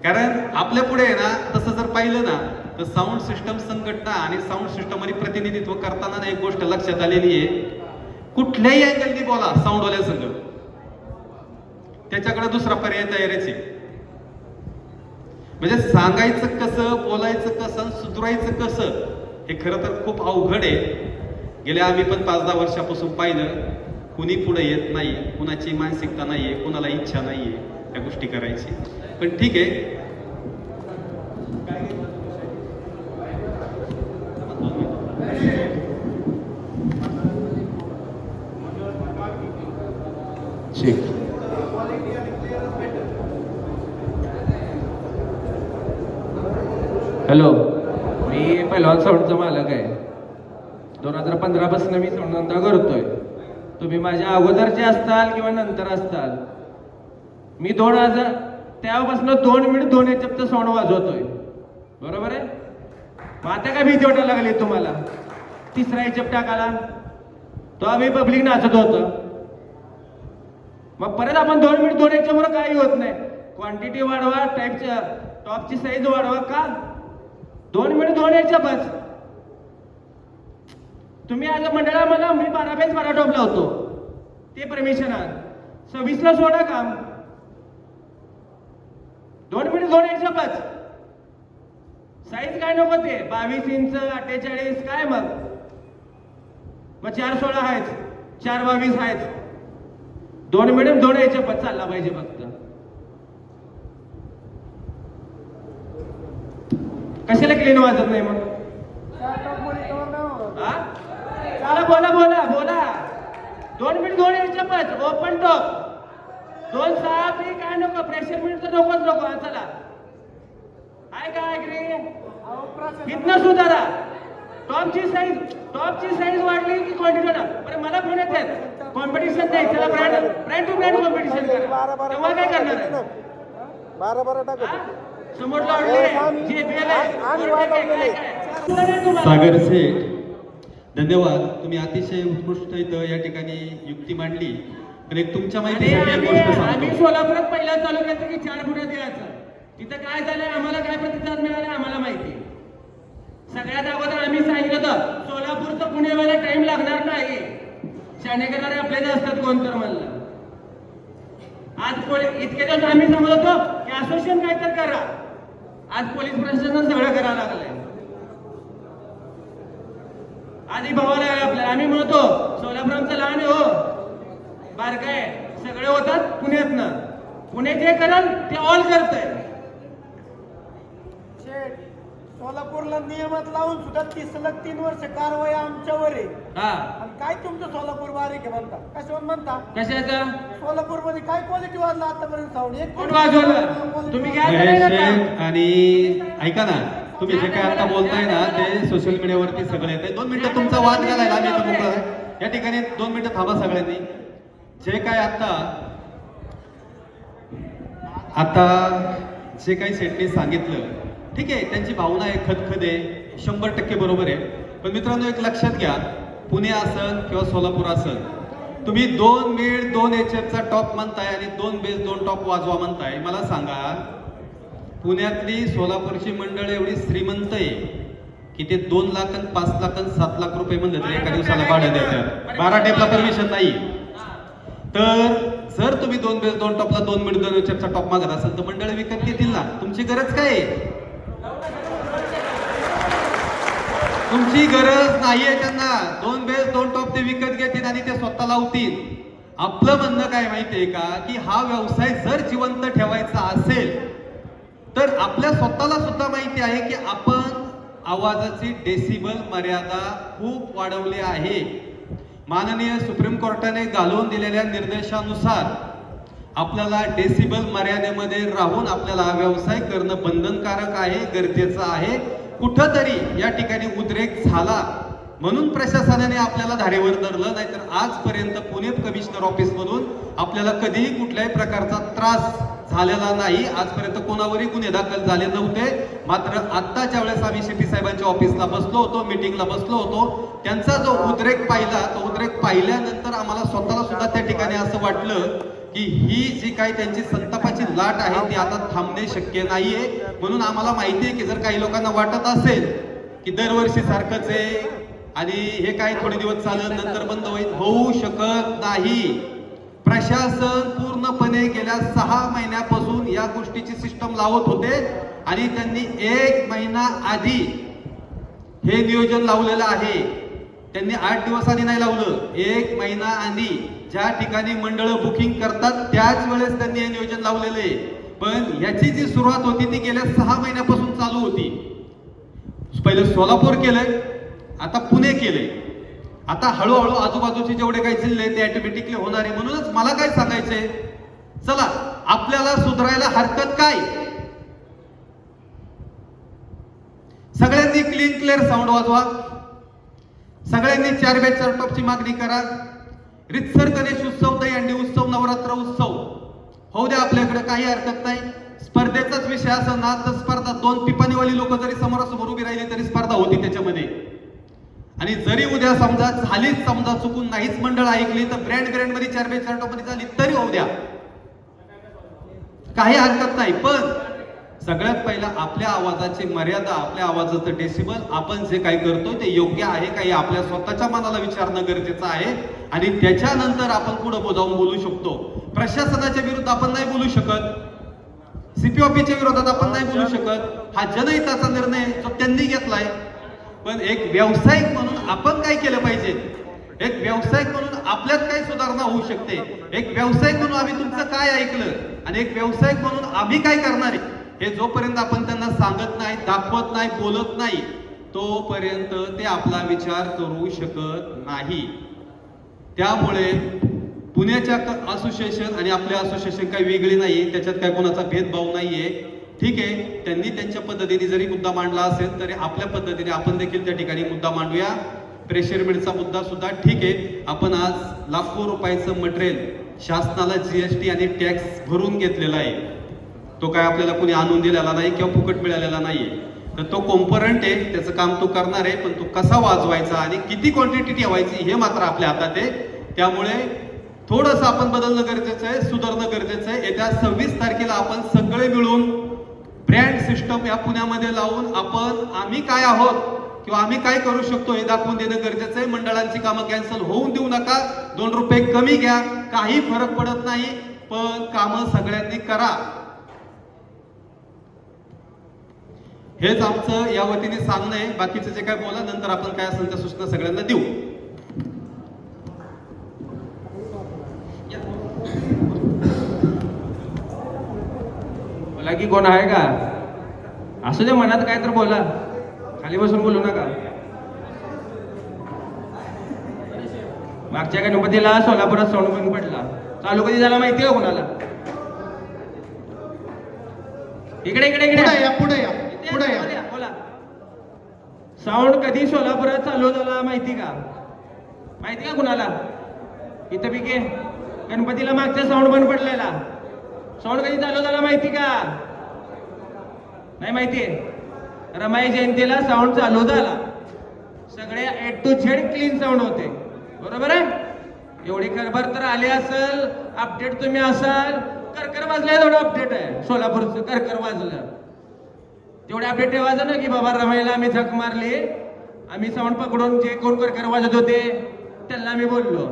कारण आपल्या पुढे आहे ना, तसं जर पाहिलं ना तर साऊंड सिस्टम संघटना आणि साऊंड सिस्टम मध्ये प्रतिनिधित्व करताना ना एक गोष्ट लक्षात आलेली आहे, कुठल्याही अँगलनी बोला साऊंडवाल्या संघ, त्याच्याकडे दुसरा पर्याय तयारच आहे. म्हणजे सांगायचं कसं, बोलायचं कसं, सुधरायचं कसं, हे खरं तर खूप अवघड आहे. गेल्या आम्ही पण 5-10 वर्षापासून पाहिलं, कुणी पुढे येत नाही, कुणाची मानसिकता नाहीये, कुणाला इच्छा नाहीये त्या गोष्टी करायची. पण ठीक आहे, हॅलो, मी पहिलवान साऊंडचा मालक आहे. 2015 पासून मी साऊंड धंदा करतोय. तुम्ही माझ्या अगोदरचे असताल किंवा नंतर असताल, मी 2000 त्यापासून 2 मिनिट 2 याच्यात साऊंड वाजवतोय, बरोबर आहे. मग आता काय भीती वाटायला लागली तुम्हाला? 3रा याच्यात टाकाला तो आम्ही पब्लिक नाचत होतं. मग परत आपण 2 मिनिट 2 याच्यामुळे काही होत नाही. क्वांटिटी वाढवा, टाईपच्या टॉपची साईज वाढवा. का 2 मिनिट 2 याच्या बस? तुम्ही आज मंडळा मला मी 12 बेस 12 टॉप लावतो, ते परमिशन आण. 26ला सोडा काम. 2 मिनिट 2 याच्या बस. साईज काय नको ते 22 इंच 48 काय मग 416 आहेच, 422 आहेच. 2 मिनिट 2 याच्या बस चालला पाहिजे फक्त. कशाला क्लीन वाजत नाही मग? बोला बोला बोला. 2 मिनिट 2 याच्या बस. ओपन टॉप 2-6 काय नको, प्रेशर मिनिट तर नकोच नको. चला आहे काय रे, इथनं सुधारा. टॉपची साईज वाढली की क्वांटिटी. अरे मला फोन येतात कॉम्पिटिशन नाही, त्याला ब्रँड टू ब्रँड कॉम्पिटिशन करा. तेव्हा काय करणार आहे? 12 टाका. समोरला वाढले जे बेल आहे. सागर सेठ, धन्यवाद. तुम्ही अतिशय उत्कृष्ट इथं या ठिकाणी युक्ती मांडली. पण एक तुमच्या माहितीसाठी एक गोष्ट आम्ही सांगतो. सोलापुरात पहिला चालू केलं की 4 फुटात द्यायचं. तिथं काय झालंय, आम्हाला काय प्रतिसाद मिळाला आम्हाला माहिती. सगळ्यात अगोदर आम्ही सांगितलं होतं सोलापूरचं पुणे व्हायला टाइम लागणार नाही, शाणे करणारे आपलेच असतात कोण तर म्हणलं. आज इतके दिवस आम्ही सांगत होतो की असोसिएशन काय तर करा, आज पोलीस प्रशासन सगळं करायला लागलंय. आधी भावाला आपल्याला आम्ही म्हणतो सोलापूर आमचं लहान आहे हो, बारक आहे, सगळे होतात पुण्यातनं, पुणे जे कराल ते ऑल करतंय. शेठ, सोलापूरला नियमात लावून सुद्धा 3 वर्ष कारवाई आमच्यावर आहे. हा आणि काय तुमचं सोलापूर बारीक आहे म्हणता, कशावर म्हणता? कशाचं सोलापूर मध्ये काय क्वालिटी वाजला आतापर्यंत साऊंड? कोण वाजवलं? तुम्ही घ्या का नाही महेश नका? शेठ आणि ऐका ना, तुम्ही जे काय आता बोलताय ना ते सोशल मीडियावरती सगळे येते. 2 मिनिटं तुमचा वाद घालायला आम्ही इथं मोकळं आहे. या ठिकाणी 2 मिनिटं थांबा सगळ्यांनी. जे काय आता जे काही शेठने सांगितलं ठीक आहे, त्यांची भावना आहे, खदखद आहे, 100% बरोबर आहे. पण मित्रांनो एक लक्षात घ्या, पुणे असन किंवा सोलापूर असन, तुम्ही 2 मिड 2 HF चा टॉप म्हणताय आणि 2 बेस 2 टॉप वाजवा म्हणताय. मला सांगा, पुण्यातली सोलापूरची मंडळ एवढी श्रीमंत आहे की ते 2 लाख आणि 5 लाख आणि 7 लाख रुपये म्हणलं तर एका दिवसाला भाडं देतात. 12 टेपला परमिशन नाही. तर जर तुम्ही 2 बेस 2 टॉपला 2 मिड 2 HF चा टॉप मागत असाल तर मंडळ विकत घेतील ना. तुमची गरज काय आहे? तुमची गरज नाहीये त्यांना. 2 बेस 2 टॉप ते विकत घेतील आणि ते स्वतः लावतील. आपलं म्हणणं काय माहितीये का, की हा व्यवसाय जर जिवंत ठेवायचा असेल तर आपल्या स्वतःला सुद्धा माहिती आहे की आपण आवाजाची डेसिबल मर्यादा खूप वाढवली आहे. माननीय सुप्रीम कोर्टाने घालून दिलेल्या निर्देशानुसार आपल्याला डेसिबल मर्यादेमध्ये राहून आपल्याला हा व्यवसाय करणं बंधनकारक आहे, गरजेचं आहे. कुठंतरी या ठिकाणी उद्रेक झाला म्हणून प्रशासनाने आपल्याला धारेवर धरलं, नाहीतर आजपर्यंत पुणे कमिशनर ऑफिस मधून आपल्याला कधीही कुठल्याही प्रकारचा त्रास झालेला नाही. आजपर्यंत कोणावरही गुन्हे दाखल झाले नव्हते. मात्र आता ज्या वेळेस आम्ही सीपी साहेबांच्या ऑफिसला बसलो होतो, मीटिंगला बसलो होतो, त्यांचा जो उद्रेक पाहिला, तो उद्रेक पाहिल्यानंतर आम्हाला स्वतःला सुद्धा त्या ठिकाणी असं वाटलं की ही जी काही त्यांची संतापाची लाट आहे ती आता थांबणे शक्य नाहीये. म्हणून आम्हाला माहिती आहे की जर काही लोकांना वाटत असेल की दरवर्षी सारखंच आहे आणि हे काही थोडे दिवस चालत नंतर बंद होईल, होऊ शकत नाही. प्रशासन पूर्णपणे गेल्या 6 महिन्यापासून या गोष्टीची सिस्टम लावत होते आणि त्यांनी 1 महिना आधी हे नियोजन लावलेलं आहे. त्यांनी 8 दिवस आधी नाही लावलं, 1 महिना आधी ज्या ठिकाणी मंडळ बुकिंग करतात त्याच वेळेस त्यांनी हे नियोजन लावलेलं आहे. पण याची जी सुरुवात होती ती गेल्या 6 महिन्यापासून चालू होती. पहिले सोलापूर केलंय, आता पुणे केलंय, आता हळूहळू आजूबाजूचे जेवढे काही जिल्हे ते ऑटोमॅटिकली होणार आहे. म्हणूनच मला काय सांगायचंय, चला आपल्याला सुधारायला हरकत काय? सगळ्यांनी क्लीन क्लिअर साऊंड वाजवा, सगळ्यांनी 4 बेस 4 टॉपची मागणी करा. रितसर गणेश उत्सव, दहीहंडी उत्सव, नवरात्र उत्सव होऊ द्या आपल्याकडे, काही हरकत नाही. स्पर्धेचाच विषय असा ना तर स्पर्धा 2 पिपाणीवाली लोक जरी समोरासमोर उभी राहिली तरी स्पर्धा होती त्याच्यामध्ये. आणि जरी उद्या समजा झालीच, समजा चुकून नाहीच मंडळ ऐकली तर ब्रँड मध्ये 4 बेस 4 टॉप मध्ये झाली तरी होऊ द्या, काही हरकत नाही. पण सगळ्यात पहिला आपल्या आवाजाची मर्यादा, आपल्या आवाजाचं डेसिबल, आपण जे काही करतोय ते योग्य आहे काही आपल्या स्वतःच्या मनाला विचारणं गरजेचं आहे. आणि त्याच्यानंतर आपण पुढे जाऊन बोलू शकतो. प्रशासनाच्या विरुद्ध आपण नाही बोलू शकत, सीपी ऑफिसच्या विरोधात आपण नाही बोलू शकत. हा जनहिताचा निर्णय जो त्यांनी घेतलाय. पण एक व्यावसायिक म्हणून आपण काय केलं पाहिजे, एक व्यावसायिक म्हणून आपल्यात काय सुधारणा होऊ शकते, एक व्यावसायिक म्हणून आम्ही तुमचं काय ऐकलं आणि एक व्यावसायिक म्हणून आम्ही काय करणार आहे, हे जोपर्यंत आपण त्यांना सांगत नाही, दाखवत नाही, बोलत नाही, तोपर्यंत ते आपला विचार करू शकत नाही. त्यामुळे पुण्याच्या असोसिएशन आणि आपल्या असोसिएशन काही वेगळी नाहीये, त्याच्यात काय कोणाचा भेदभाव नाहीये. ठीक आहे, त्यांनी त्यांच्या पद्धतीने जरी मुद्दा मांडला असेल तरी आपल्या पद्धतीने आपण देखील त्या ठिकाणी मुद्दा मांडूया. प्रेशर मिलचा मुद्दा सुद्धा ठीक आहे. आपण आज लाखो रुपयाचं मटेरियल शासनाला जीएसटी आणि टॅक्स भरून घेतलेला आहे. तो काय आपल्याला कोणी आणून दिलेला नाही किंवा फुकट मिळालेला नाहीये. तर तो कॉम्पोनंट आहे, त्याचं काम तो करणार आहे. पण तो कसा वाजवायचा आणि किती क्वांटिटी ठेवायची हे मात्र आपल्या हातात आहे. त्यामुळे थोडंसं आपण बदलणं गरजेचं आहे, सुधारणं गरजेचं आहे. येत्या 26 तारखेला आपण सगळे मिळून ब्रँड सिस्टम या पुण्यामध्ये लावून आपण आम्ही काय आहोत किंवा आम्ही काय करू शकतो हे दाखवून देणं गरजेचं आहे. मंडळांची कामं कॅन्सल होऊन देऊ नका. 2 रुपये कमी घ्या, काही फरक पडत नाही, पण कामं सगळ्यांनी करा. हेच आमचं या वतीने सांगणं आहे. बाकीचं जे काय बोला, नंतर आपण काय असेल त्या सूचना सगळ्यांना देऊ. बोला की कोण आहे का? असू दे, मनात काय तर बोला, खाली बसून बोलू नका. मागच्या गणपतीला सोलापुरात साऊंड बंद पडला. चालू कधी झाला माहिती आहे कोणाला? इकडे इकडे इकडे पुढे या पुढे या पुढे या. बोला. साऊंड कधी सोलापुरात चालू झाला माहिती का? माहिती का कुणाला? इथं पिके गणपतीला मागच्या साऊंड बंद पडलेला. साऊंड कधी चालू झाला माहिती का? नाही माहितीये. रमाई जयंतीला साऊंड चालू झाला. सगळे A to Z clean sound होते, बरोबर आहे? एवढी खबर तर आली असेल, अपडेट तुम्ही असाल. करकर वाजलंय, थोडं अपडेट आहे सोलापूरचं. करकर वाजलं तेवढे अपडेट ठेवायचं ना की बाबा रमाईला आम्ही झक मारली, आम्ही साऊंड पकडून जे कोण करकर वाजत होते त्यांना आम्ही बोललो.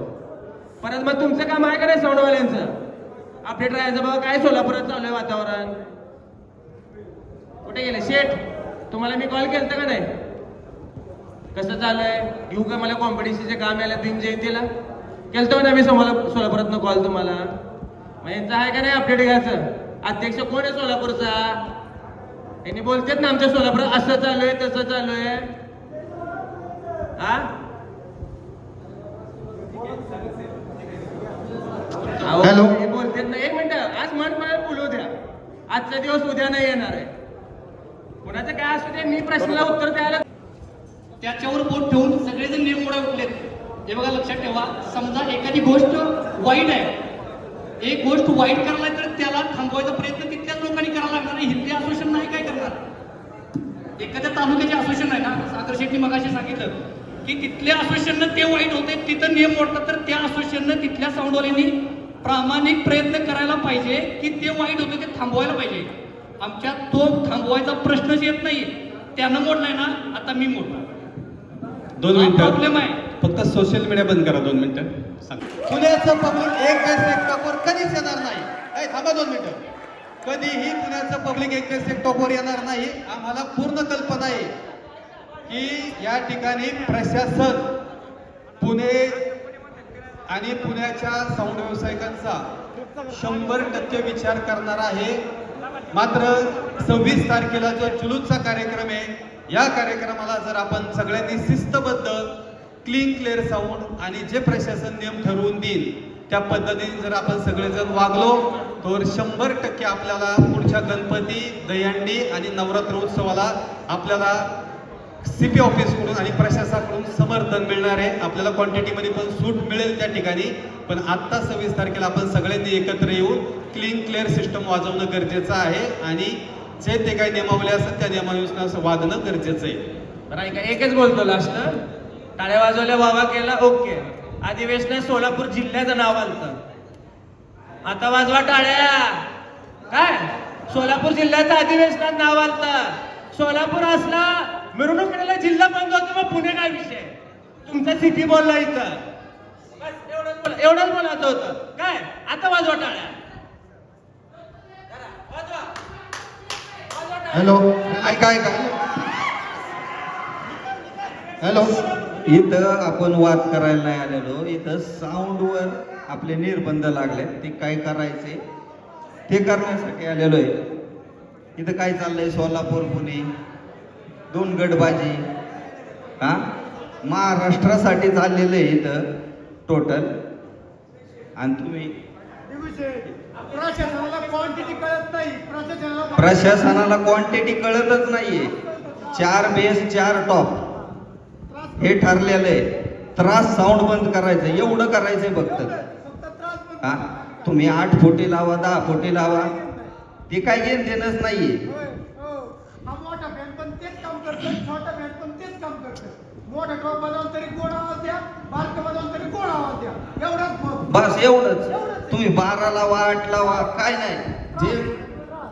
परत मग तुमचं काम आहे का नाही साऊंडवाल्यांचं? अपडेट राहायचं बाबा काय सोलापुरात चालू आहे वातावरण. कुठे गेले शेठ? तुम्हाला मी कॉल केलता का नाही? कसं चाललंय? घेऊ का मला कॉम्पिटिशनचे काम यायला भीम जयंतीला? केलतो ना मी सोलापुरातनं कॉल तुम्हाला. मग यांचं आहे का नाही अपडेट घ्यायचं? अध्यक्ष कोण आहे सोलापूरचा? त्यांनी बोलतात ना आमच्या सोलापुरात असं चालू आहे तसं चालू आहे. हा हॅलो. बोलतात ना. एक मिनिट, आज मन मला बोलू द्या. आजचा दिवस उद्या नाही येणार आहे. कुणाचं काय असू दे, मी प्रश्नाला उत्तर द्यायला. त्याच्यावर बोट ठेवून सगळेजण निर्मोडा उठलेत. हे बघा लक्षात ठेवा, समजा एखादी गोष्ट वाईट आहे, एक गोष्ट वाईट करायला तर त्याला थांबवायचा प्रयत्न तिथल्याच लोकांनी करायला लागणार आहे. हिंदी असोसिएशन नाही काय करणार. एखाद्या तालुक्याचे असोसिएशन आहे ना, सागर शेट्टी मगाशी सांगितलं की तिथल्या असोसिएशननं ते वाईट होते, तिथं नियम मोडतात, तर त्या असोसिएशननं तिथल्या साऊंडवाल्यांनी प्रामाणिक प्रयत्न करायला पाहिजे की ते वाईट होते ते थांबवायला पाहिजे. आमच्यात तो थांबवायचा प्रश्नच येत नाही. त्यानं मोडलाय ना, आता मी मोडणार. 2 मिनिटं प्रॉब्लेम आहे. फक्त सोशल मीडिया बंद करा. 2 मिनिटं सांग. पुण्याचं पब्लिक एक डेस्कटॉपवर कधीच येणार नाही. थांबा 2 मिनिटं. कधीही पुण्याचं पब्लिक एक डेस्कटॉपवर येणार नाही. आम्हाला पूर्ण कल्पना आहे की या ठिकाणी प्रशासन पुणे आणि पुण्याच्या साऊंड व्यावसायिकांचा 100% विचार करणार आहे. मात्र 26 तारखेला जो जुलूसचा कार्यक्रम आहे, या कार्यक्रमाला जर आपण सगळ्यांनी शिस्तबद्ध क्लीन क्लिअर साऊंड आणि जे प्रशासन नियम ठरवून देईल त्या पद्धतीने जर आपण सगळेजण वागलो तर 100% आपल्याला पुढच्या गणपती, दहीहंडी आणि नवरात्र उत्सवाला आपल्याला CP ऑफिसकडून आणि प्रशासनाकडून समर्थन मिळणार आहे. आपल्याला क्वांटिटीमध्ये पण सूट मिळेल त्या ठिकाणी. पण आत्ता 26 तारखेला आपण सगळ्यांनी एकत्र येऊन क्लीन क्लिअर सिस्टम वाजवणं गरजेचं आहे आणि जे ते काही नियमावली असतात त्या नियमानुसार वागणं गरजेचं आहे. बरं ऐका, एकच बोलतो लास्ट. टाळ्या वाजवल्या, वावा केला, ओके. अधिवेशनात सोलापूर जिल्ह्याचं नाव आलं, आता वाजवा टाळ्या. काय सोलापूर जिल्ह्याचं अधिवेशनात नाव आलं? सोलापूर असला मिरवणूक करायला जिल्हा बंद होतो, मग पुणे काय विषय? तुमचा सिटी बोलला इथं. बस एवढंच बोलायचं होतं. काय आता वाजवा टाळ्या. हॅलो. ऐका ऐका. हॅलो. इथं आपण वाद करायला नाही आलेलो. इथं साऊंडवर आपले निर्बंध लागले, ते काय करायचे ते करण्यासाठी आलेलो आहे. इथं काय चाललंय? सोलापूर पुणे 2 गटबाजी. हा महाराष्ट्रासाठी चाललेलं आहे इथं टोटल. आणि तुम्ही प्रशासनाला क्वांटिटी कळत नाही. प्रशासनाला क्वांटिटी कळतच नाहीये. 4 बेस 4 टॉप हे ठरलेलं आहे. त्रास साऊंड बंद करायचं, एवढं करायचंय फक्त. हा तुम्ही 8 फुटी लावा, 10 फुटी लावा, ते काय घेणं देणंच नाहीये. हा मोठा फॅन पण तेच काम करतो, छोटा फॅन पण तेच काम करतो. मोठा टॉप बजावून तरी गोड आवाज द्या, बारका बजावून तरी गोड आवाज द्या, एवढाच बस एवढंच. तुम्ही 12 लावा, 8 लावा, काय नाही. जे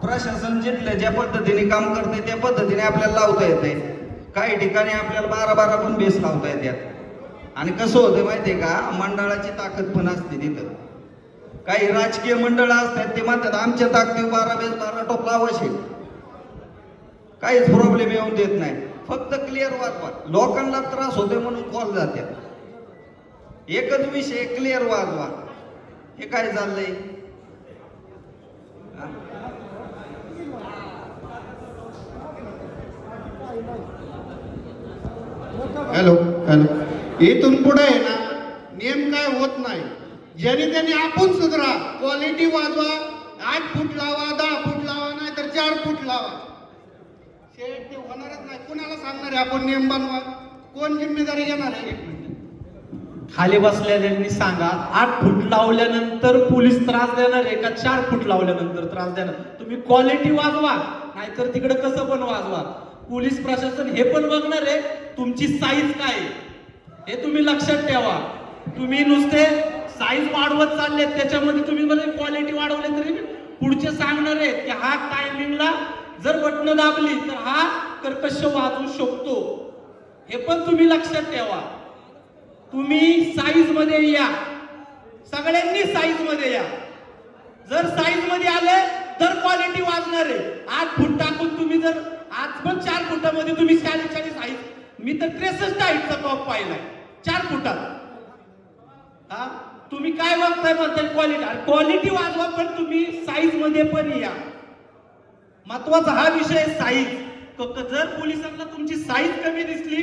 प्रशासन जिथलं ज्या पद्धतीने काम करते त्या पद्धतीने आपल्याला लावता येते. काही ठिकाणी आपल्याला 12-12 पण बेस लावता येतात. आणि कसं होतं माहितीये का, मंडळाची ताकद पण असते तिथं. काही राजकीय मंडळ असतात ते म्हणतात आमच्या ताकदीवर 12 बेस 12 टोप लावायचे, काहीच प्रॉब्लेम येऊन देत नाही. फक्त क्लिअर वाजवा. लोकांना त्रास होतोय म्हणून कॉल जातात. एकच विषय क्लिअर वाजवा. हे काय चाललंय? हॅलो हॅलो, इथून पुढे आहे ना नियम काय होत नाही. ज्याने त्याने आपण सुधरा. क्वालिटी वाजवा. 8 फूट लावा, 10 फूट लावा, नाही तर 4 फूट लावा. शेट ते होणारच नाही. कुणाला सांगणार आहे आपण नियम बनवा? कोण जिम्मेदारी घेणार आहे? खाली बसलेल्यांनी सांगा, 8 फूट लावल्यानंतर पोलीस त्रास देणार आहे का 4 फूट लावल्यानंतर त्रास देणार? तुम्ही क्वालिटी वाजवा, नाहीतर तिकडे कसं पण वाजवा. पोलीस प्रशासन हे पण बघणार आहे तुमची साईज काय आहे, हे तुम्ही लक्षात ठेवा. तुम्ही नुसते साईज वाढवत चालले, त्याच्यामध्ये तुम्ही मध्ये क्वालिटी वाढवली तरी पुढचे सांगणार आहे की हा टायमिंगला जर बटन दाबली तर हा कर्कश वाजवू शकतो. हे पण तुम्ही लक्षात ठेवा. तुम्ही साईज मध्ये या, सगळ्यांनी साईज मध्ये या. जर साईज मध्ये आले तर क्वालिटी वाजणार आहे. 8 फूट टाकून तुम्ही जर आज पण 4 फुटामध्ये तुम्ही 40 हाईट, मी तर 63 हाईटचा टॉप पाहिलाय 4 फुटात. हा तुम्ही काय बघताय म्हणताय क्वालिटी? क्वालिटी वाजवा, पण तुम्ही साईज मध्ये पण या. महत्वाचा हा विषय साईज. जर पोलिसांना तुमची साईज कमी दिसली,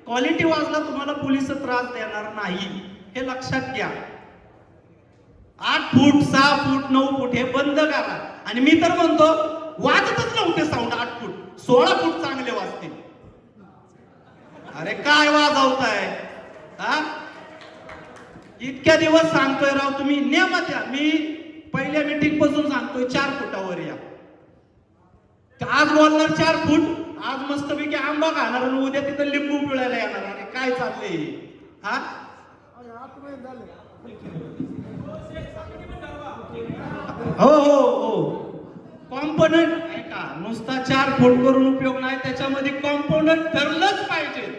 क्वालिटी वाजला, तुम्हाला पोलिस त्रास देणार नाही, हे लक्षात घ्या. 8 फूट 6 फूट 9 फूट हे बंद करा. आणि मी तर म्हणतो वाजतच नव्हते साऊंड 8 फूट, 16 फूट चांगले वाजतील. अरे काय वाजवताय? हा इतक्या दिवस सांगतोय राव, तुम्ही नियमात या. मी पहिल्या मीटिंग पासून सांगतोय 4 फुटावर या. आज बोलणार 4 फूट, आज मस्तपैकी आंबा खाणार आणि उद्या तिथं लिंबू पिळायला येणार. अरे काय चाललंय? हा हो हो हो, कॉम्पोनंट ऐका, नुसता 4 फूट करून उपयोग नाही. त्याच्यामध्ये कॉम्पोनंट ठरलंच पाहिजे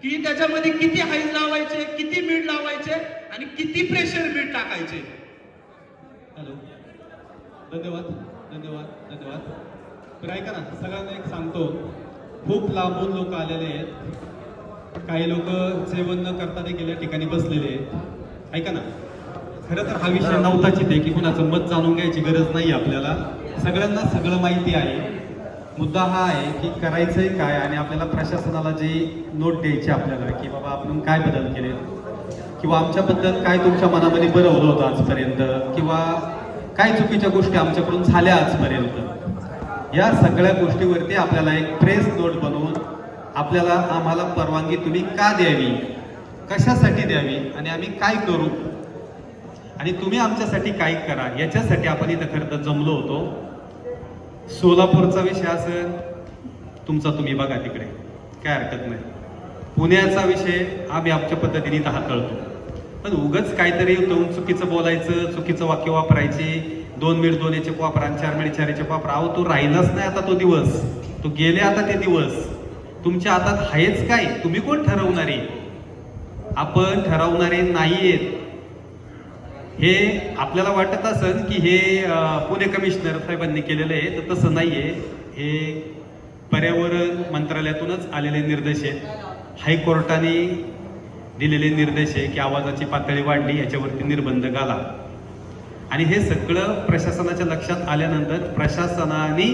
की त्याच्यामध्ये किती हाईज लावायचे, किती मीठ लावायचे आणि किती प्रेशर मीठ टाकायचे. हॅलो, धन्यवाद धन्यवाद धन्यवाद. तर ऐका ना, सगळ्यांना एक सांगतो, खूप लांबून लोक आलेले आहेत. काही लोक जेवण न करता देखील या ठिकाणी बसलेले आहेत. ऐका ना, खरं तर हा विषय नव्हताच इथे की कुणाचं मत जाणून घ्यायची गरज नाही आपल्याला. सगळ्यांना सगळं माहिती आहे. मुद्दा हा आहे की करायचंय काय आणि आपल्याला प्रशासनाला जे नोट द्यायची आपल्याला की बाबा आपण काय बदल केले किंवा आमच्याबद्दल काय तुमच्या मनामध्ये बरवलं होतं आजपर्यंत किंवा काय चुकीच्या गोष्टी आमच्याकडून झाल्या आजपर्यंत. या सगळ्या गोष्टीवरती आपल्याला एक प्रेस नोट बनवून आपल्याला आम्हाला परवानगी तुम्ही का द्यावी, कशासाठी द्यावी आणि आम्ही काय करू आणि तुम्ही आमच्यासाठी काय करा, याच्यासाठी आपण इथं खरं तर जमलो होतो. सोलापूरचा विषय असेल तुमचा, तुम्ही बघा तिकडे, काय हरकत नाही. पुण्याचा विषय आम्ही आमच्या पद्धतीने इथं हाताळतो. पण उगाच काहीतरी चुकीचं बोलायचं, चुकीचं वाक्य वापरायचे, 2 मिनिट 2 याचे वापरा, 4 मिनिट 4 याचे वापरा. अहो तो राहिलाच नाही आता, तो दिवस तो गेले. आता ते दिवस तुमच्या हातात आहेच काय? तुम्ही कोण ठरवणारे? आपण ठरवणारे नाहीयेत. हे आपल्याला वाटत असेल की हे पुणे कमिशनर साहेबांनी केलेलं आहे, तर तसं नाहीये. हे पर्यावरण मंत्रालयातूनच आलेले निर्देश आहेत. हायकोर्टाने दिलेले निर्देश आहे की आवाजाची पातळी वाढली याच्यावरती निर्बंध घाला. आणि हे सगळं प्रशासनाच्या लक्षात आल्यानंतर प्रशासनाने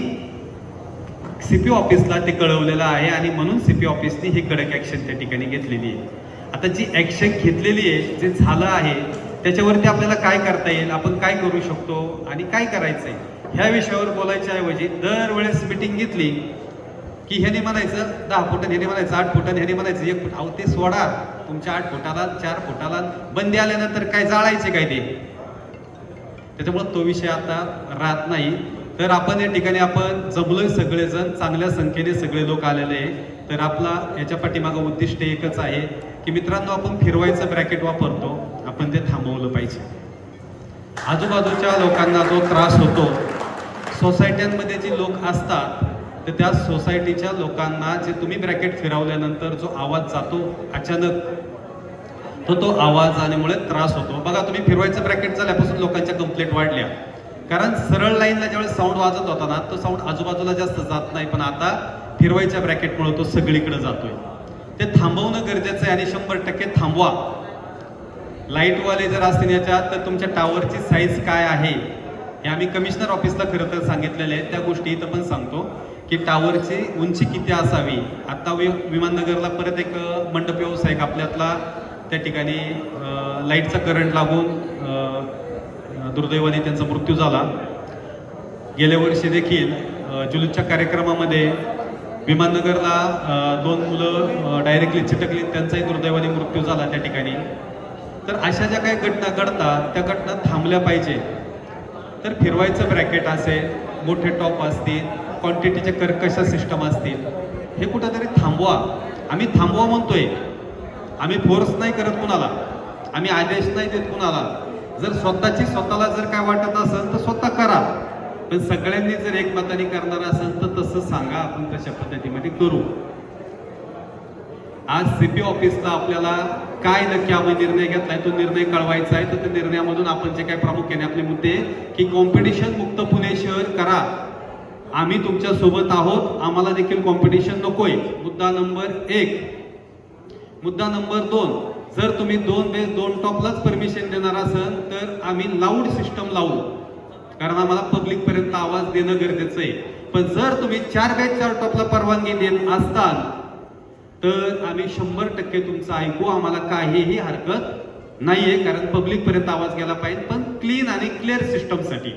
CP ऑफिसला ते कळवलेलं आहे आणि म्हणून CP ऑफिसने ही कडक ऍक्शन त्या ठिकाणी घेतलेली आहे. आता जी ऍक्शन घेतलेली आहे, जे झालं आहे त्याच्यावरती आपल्याला काय करता येईल, आपण काय करू शकतो आणि काय करायचंय ह्या विषयावर बोलायच्या ऐवजी दरवेळेस मिटिंग घेतली की ह्याने म्हणायचं 10 फुटांनी, ह्याने म्हणायचं 8 फुटांनी, ह्याने म्हणायचं 1 फूट. अहो ते सोडा, तुमच्या 8 फुटाला 4 फुटाला बंदी आल्यानंतर काय जाळायचे काय ते? त्याच्यामुळे तो विषय आता राहत नाही. तर आपण या ठिकाणी आपण जमलोय सगळेजण, चांगल्या संख्येने सगळे लोक आलेले आहे. तर आपला याच्या पाठीमागं उद्दिष्ट एकच आहे की मित्रांनो, आपण फिरवायचं ब्रॅकेट वापरतो, आपण ते थांबवलं पाहिजे. आजूबाजूच्या लोकांना जो त्रास होतो, सोसायट्यांमध्ये जी लोक असतात तर त्या सोसायटीच्या लोकांना जे तुम्ही ब्रॅकेट फिरवल्यानंतर जो आवाज जातो अचानक, तो आवाज आल्यामुळे त्रास होतो. बघा तुम्ही फिरवायचं ब्रॅकेट झाल्यापासून लोकांच्या कंप्लेंट वाढल्या, कारण सरळ लाईनला ज्यावेळेस साऊंड वाजत होता ना, तो साऊंड आजूबाजूला जास्त जात नाही, पण आता फिरवायच्या ब्रॅकेटमुळे तो सगळीकडे जातोय. ते थांबवणं गरजेचं आहे आणि 100% थांबवा. लाईटवाले जर असतील याच्यात तर तुमच्या टावरची साईज काय आहे हे आम्ही कमिशनर ऑफिसला खरं तर सांगितलेले आहे. त्या गोष्टी इथं पण सांगतो की टावरची उंची किती असावी. आता विमाननगरला परत एक मंडप व्यावसायिक आपल्यातला त्या ठिकाणी लाईटचा करंट लागून दुर्दैवाने त्यांचा मृत्यू झाला. गेल्या वर्षी देखील जुलूसच्या कार्यक्रमामध्ये विमाननगरला 2 मुलं डायरेक्टली चिटकली, त्यांचाही दुर्दैवाने मृत्यू झाला त्या ठिकाणी. तर अशा ज्या काही घटना घडतात त्या घटना थांबल्या पाहिजे. तर फिरवायचं ब्रॅकेट असेल, मोठे टॉप असतील, क्वांटिटीचे कर्कश सिस्टम असतील, हे कुठंतरी थांबवा. आम्ही थांबवा म्हणतोय, आम्ही फोर्स नाही करत कुणाला, आम्ही आदेश नाही देत कुणाला. जर स्वतःला जर काय वाटत असेल तर स्वतः करा, पण सगळ्यांनी जर एकमताने करणार असेल तर तसं सांगा, आपण कशा पद्धतीमध्ये करू. आज CP ऑफिसला आपल्याला काय नक्की आम्ही निर्णय घेतलाय तो निर्णय कळवायचा आहे. तर त्या निर्णयामधून आपण जे काही प्रामुख्याने आपले मुद्दे की कॉम्पिटिशन मुक्त पुणे शहर करा, आम्ही तुमच्या सोबत आहोत, आम्हाला देखील कॉम्पिटिशन नकोय. मुद्दा नंबर 1. मुद्दा नंबर 2, जर तुम्ही 2 टॉपलाच परमिशन देणार असाल तर आम्ही लाऊड सिस्टम लावू, कारण आम्हाला पब्लिक पर्यंत आवाज देणं गरजेचं आहे. पण जर तुम्ही 4 टॉपला परवानगी देत असताल तर आम्ही 100% तुमचं ऐकू, आम्हाला काहीही हरकत नाहीये, कारण पब्लिक पर्यंत आवाज गेला पाहिजे, पण क्लीन आणि क्लिअर सिस्टमसाठी.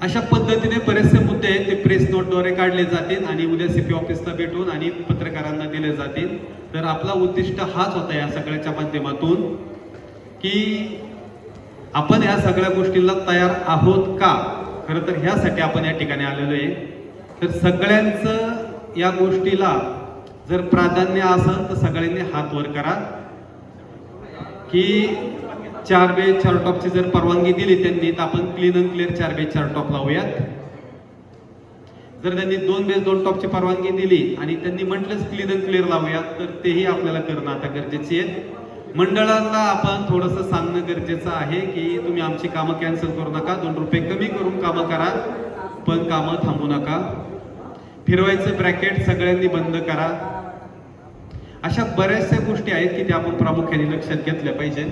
अशा पद्धतीने बरेचसे मुद्दे ते प्रेस नोटद्वारे काढले जातील आणि उद्या CP ऑफिसला भेटून आणि पत्रकारांना दिले जातील. तर आपला उद्दिष्ट हाच होता या सगळ्याच्या माध्यमातून की आपण या सगळ्या गोष्टीला तयार आहोत का. खरं तर ह्यासाठी आपण या ठिकाणी आलेलो आहे. तर सगळ्यांचं या गोष्टीला जर प्राधान्य असेल तर सगळ्यांनी हात वर करा की 4 टॉपची जर परवानगी दिली त्यांनी तर आपण क्लीन अँड क्लिअर 4 टॉप लावूयात. जर त्यांनी 2 टॉपची परवानगी दिली आणि त्यांनी म्हटलंच क्लीन अँड क्लिअर लावूयात तर तेही आपल्याला करणं आता गरजेचे आहे. मंडळांना आपण थोडंसं सांगणं गरजेचं आहे की तुम्ही आमची कामं कॅन्सल करू नका, 2 रुपये कमी करून कामं करा, पण कामं थांबू नका. फिरवायचं ब्रॅकेट सगळ्यांनी बंद करा. अशा बऱ्याचशा गोष्टी आहेत की त्या आपण प्रामुख्याने लक्षात घेतल्या पाहिजे.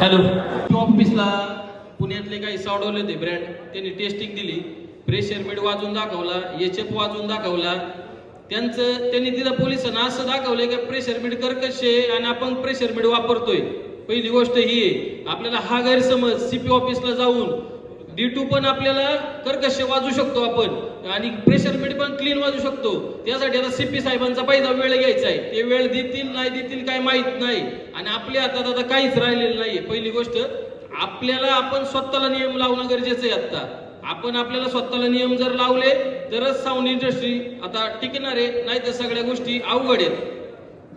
हॅलो ऑफिसला पुण्यातले काही सावडवले होते ब्रँड, त्यांनी टेस्टिंग दिली, प्रेशर मीड वाजून दाखवला, HF वाजून दाखवला. त्यांनी तिथं पोलिसांना असं दाखवलंय की प्रेशर मीड कर्कश आहे आणि आपण प्रेशर मीड वापरतोय. पहिली गोष्ट ही आहे, आपल्याला हा गैरसमज CP ऑफिसला जाऊन D2 पण आपल्याला कर्कश वाजू शकतो आपण आणि प्रेशर मीड पण क्लीन वाजू शकतो. त्यासाठी आता CP साहेबांचा पहिला वेळ घ्यायचा आहे. ते वेळ देतील नाही देतील काय माहित नाही आणि आपल्या हातात आता काहीच राहिलेलं नाहीये. पहिली गोष्ट आपल्याला आपण स्वतःला नियम लावणं गरजेचं आहे. आता आपण आपल्याला स्वतःला नियम जर लावले तरच साऊंड इंडस्ट्री आता टिकणार आहे, नाही तर सगळ्या गोष्टी अवघड आहेत.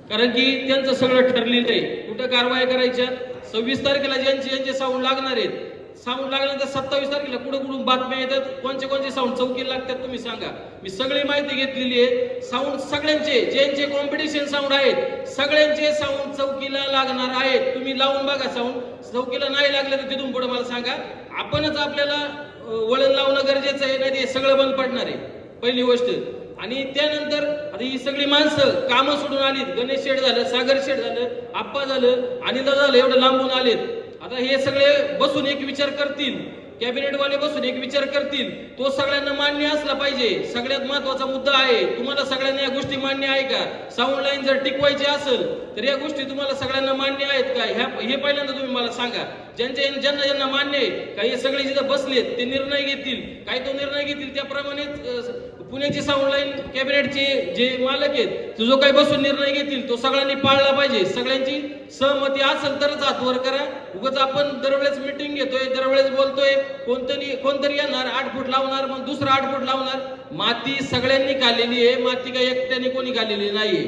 कारण की त्यांचं सगळं ठरलेलं आहे. कुठं कारवाई करायच्या 26 तारखेला ज्यांचे साऊंड लागणार आहेत, साऊंड लागल्यानंतर 27 तारखेला कुठून बातम्या येतात, कोणचे साऊंड चौकीला लागतात तुम्ही सांगा. मी सगळी माहिती घेतलेली आहे. साऊंड सगळ्यांचे ज्यांचे कॉम्पिटिशन साऊंड आहेत सगळ्यांचे साऊंड चौकीला लागणार आहेत. तुम्ही लावून बघा, साऊंड चौकीला नाही लागले तर तिथून पुढे मला सांगा. आपणच आपल्याला वळण लावणं गरजेचं आहे, नाही ते सगळं बंद पडणार आहे. पहिली गोष्ट. आणि त्यानंतर आता ही सगळी माणसं कामं सोडून आलीत. गणेश शेठ झालं, सागर शेठ झालं, आप्पा झालं, अनिल झालं, एवढं लांबून आलेत. आता हे सगळे बसून एक विचार करतील, कॅबिनेट वाले बसून एक विचार करतील, तो सगळ्यांना मान्य असला पाहिजे. सगळ्यात महत्वाचा मुद्दा आहे, तुम्हाला सगळ्यांना या गोष्टी मान्य आहे का? साऊंड लाईन जर टिकवायची असेल तर या गोष्टी तुम्हाला सगळ्यांना मान्य आहेत का? हे पहिल्यांदा तुम्ही मला सांगा. ज्यांना मान्य आहे काही सगळे जिथं बसलेत ते निर्णय घेतील, काही तो निर्णय घेतील त्याप्रमाणेच पुण्याची साऊंड लाईन कॅबिनेटचे जे मालक आहेत तो जो काही बसून निर्णय घेतील तो सगळ्यांनी पाळला पाहिजे. सगळ्यांची सहमती असेल तरच हात वर करा. उगाच आपण दरवेळेस मिटिंग घेतोय, दरवेळेस बोलतोय, कोणतरी येणार 8 फूट लावणार, मग दुसरा 8 फूट लावणार. माती सगळ्यांनी खाल्लेली आहे, माती काही एकट्याने कोणी खाल्लेली नाहीये.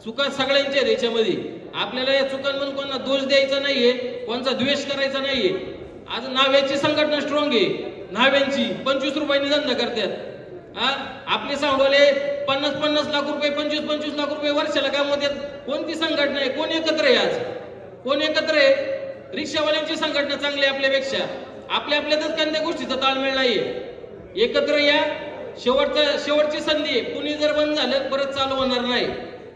चुका सगळ्यांच्या आहेत याच्यामध्ये. आपल्याला या चुकांमधून कोणाला दोष द्यायचा नाहीये, कोणाचा द्वेष करायचा नाहीये. आज न्हाव्याची संघटना स्ट्रॉंग आहे, न्हाव्यांची 25 रुपयांनी धंदा करतात. आपले साऊंडवाले 50-50 लाख रुपये, 25-25 लाख रुपये वर्षाला काम होतात. कोणती संघटना आहे? कोण एकत्र आहे? आज कोण एकत्र आहे? रिक्षावाल्यांची संघटना चांगली आहे आपल्यापेक्षा. आपल्यातच कोणत्या गोष्टीचा ताळमेळ नाहीये. एकत्र या. शेवटची संधी आहे. पुणे जर बंद झालं परत चालू होणार नाही.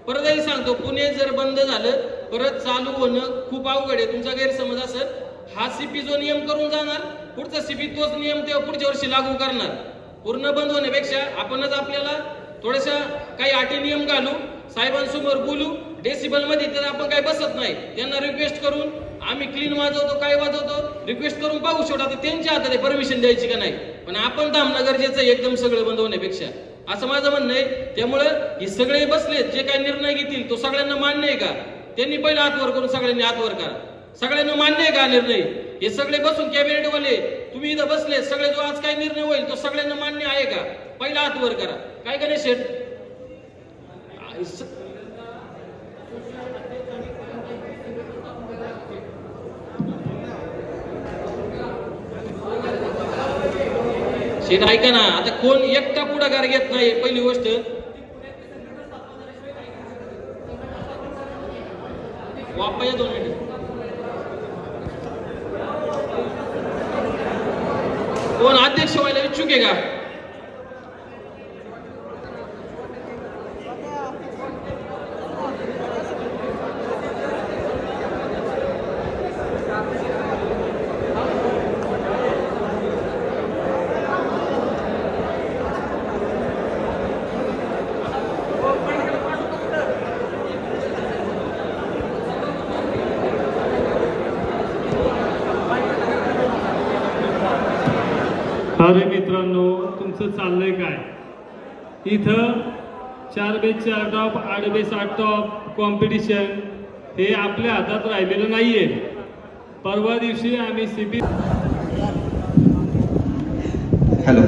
परतही सांगतो, पुणे जर बंद झालं परत चालू होणं खूप अवघड आहे. तुमचा गैरसमज असेल. हा सीपी जो नियम करून जाणार, पुढचा सीपी तोच नियम तेव्हा पुढच्या वर्षी लागू करणार. पूर्ण बंद होण्यापेक्षा आपणच आपल्याला थोड्याशा काही अटी नियम घालू, साहेबांसमोर बोलू. डेसिबल मध्ये तर आपण काही बसत नाही. त्यांना रिक्वेस्ट करून आम्ही क्लीन वाजवतो, काय वाजवतो रिक्वेस्ट करून पाहू. शेवट आता त्यांच्या हातात आहे परमिशन द्यायची का नाही, पण आपण थांबणं गरजेचं आहे एकदम सगळं बंद होण्यापेक्षा, असं माझं म्हणणं आहे. त्यामुळं हे सगळे बसले, जे काही निर्णय घेतील तो सगळ्यांना मान्य आहे का? त्यांनी पहिला हात वर करून सगळ्यांनी हात वर करा. सगळ्यांना मान्य आहे का निर्णय? हे सगळे बसून कॅबिनेटवाले तुम्ही इथं बसले सगळे, जो आज काही निर्णय होईल तो सगळ्यांना मान्य आहे का? पहिला हात वर करा. काय गणेश शेठ? शेठ ऐका ना, आता कोण एकटा पुढाकार घेत नाही. पहिली गोष्ट वापया 2 मिनिट. कोण अध्यक्ष व्हायला इच्छुक आहे का? अरे मित्रांनो, तुमचं चाललंय काय? इथं 4x4 top 8x8 top competition हे आपल्या हातात राहिलेलं नाहीये. परवा दिवशी आम्ही सीपी हॅलो,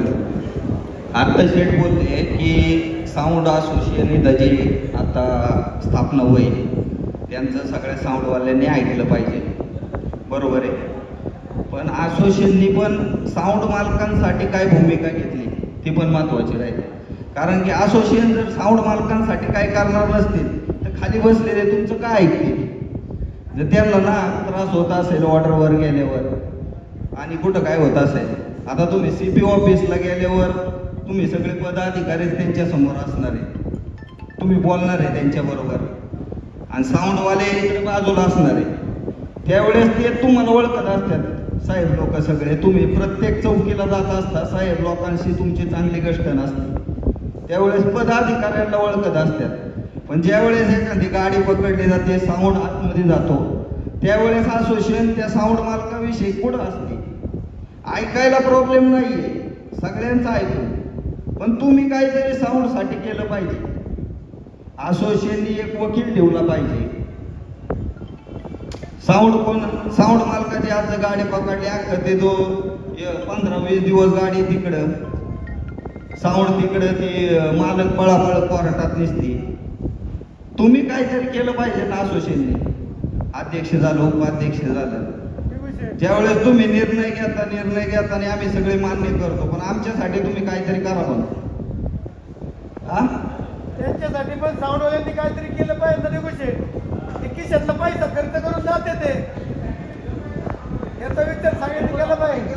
आत्ता शेठ बोलते की साऊंड असोसिएशन इथं जी आता स्थापना होईल त्यांचं सगळ्या साऊंडवाल्यांनी ऐकलं पाहिजे. बरोबर आहे, पण असोसिएशननी पण साऊंड मालकांसाठी काय भूमिका घेतली ती पण महत्त्वाची राहील. कारण की असोसिएशन जर साऊंड मालकांसाठी काय करणार नसतील तर खाली बसलेले तुमचं काय ऐकतील? जर त्यांना ना त्रास होत असेल ऑर्डरवर गेल्यावर आणि कुठं काय होत असेल, आता तुम्ही CP ऑफिसला गेल्यावर तुम्ही सगळे पदाधिकारी त्यांच्या समोर असणार आहे, तुम्ही बोलणार आहे त्यांच्याबरोबर आणि साऊंडवाले इकडे बाजूला असणार आहे. त्यावेळेस ते तुम्हाला ओळखत असतात साहेब लोक सगळे. तुम्ही प्रत्येक चौकीला जात असता, साहेब लोकांशी तुमची चांगली गोष्ट नसते, त्यावेळेस पदाधिकाऱ्यांना ओळखत असतात. पण ज्यावेळेस एखादी गाडी पकडली जाते, साऊंड आतमध्ये जातो, त्यावेळेस असोसिएशन त्या साऊंड मालकाविषयी कुठं असते? ऐकायला प्रॉब्लेम नाहीये, सगळ्यांचं ऐकू, पण तुम्ही काहीतरी साऊंडसाठी केलं पाहिजे. असोसिएशननी एक वकील ठेवला पाहिजे. साऊंड मालकाची आज गाडी पकडली अख्खं ते 15-20 दिवस गाडी तिकडं, साऊंड तिकडं, ते मालक पळापळ कोर्टात दिसते. तुम्ही काहीतरी केलं पाहिजे ना असोसिएशनने. अध्यक्ष झालं, उपाध्यक्ष झालं, ज्यावेळेस तुम्ही निर्णय घेता आणि आम्ही सगळे मान्य करतो, पण आमच्यासाठी तुम्ही काहीतरी करा. पण त्यांच्यासाठी पण साऊंडवाल्यांनी काहीतरी केलं पाहिजे ना. नेगोशिएट खिशातला पैसा खर्च करून जाते ते, याचा विचार सगळ्यांनी केला पाहिजे.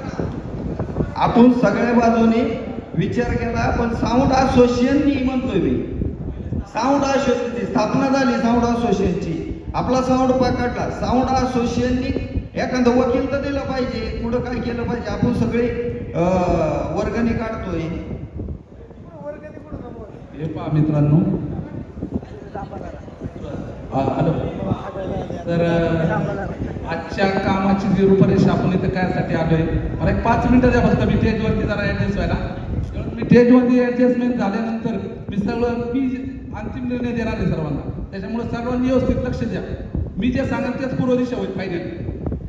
आपण सगळ्या बाजूने विचार केला, पण साऊंड असोसिएशननी म्हणतोय मी, साऊंड असोसिएशनची स्थापना झाली, साऊंड असोसिएशनची आपला साऊंड पकडला, साऊंड असोसिएशननी एखादं वकील तर दिलं पाहिजे, पुढं काय केलं पाहिजे. आपण सगळे वर्गणी काढतोय. हे पहा मित्रांनो, हॅलो, तर आजच्या कामाची जी रूपरेषा आपण इथे कायसाठी आलोय, मला एक 5 मिनिटं द्या फक्त. मी स्टेजवरती जरा ऍडजस्ट व्हायला. मी स्टेजमध्ये ऍडजस्टमेंट झाल्यानंतर मी अंतिम निर्णय देणार आहे सर्वांना. त्याच्यामुळे सर्वांनी व्यवस्थित लक्ष द्या. मी जे सांगेन तेच पूर्व दिशा होईल फायनल.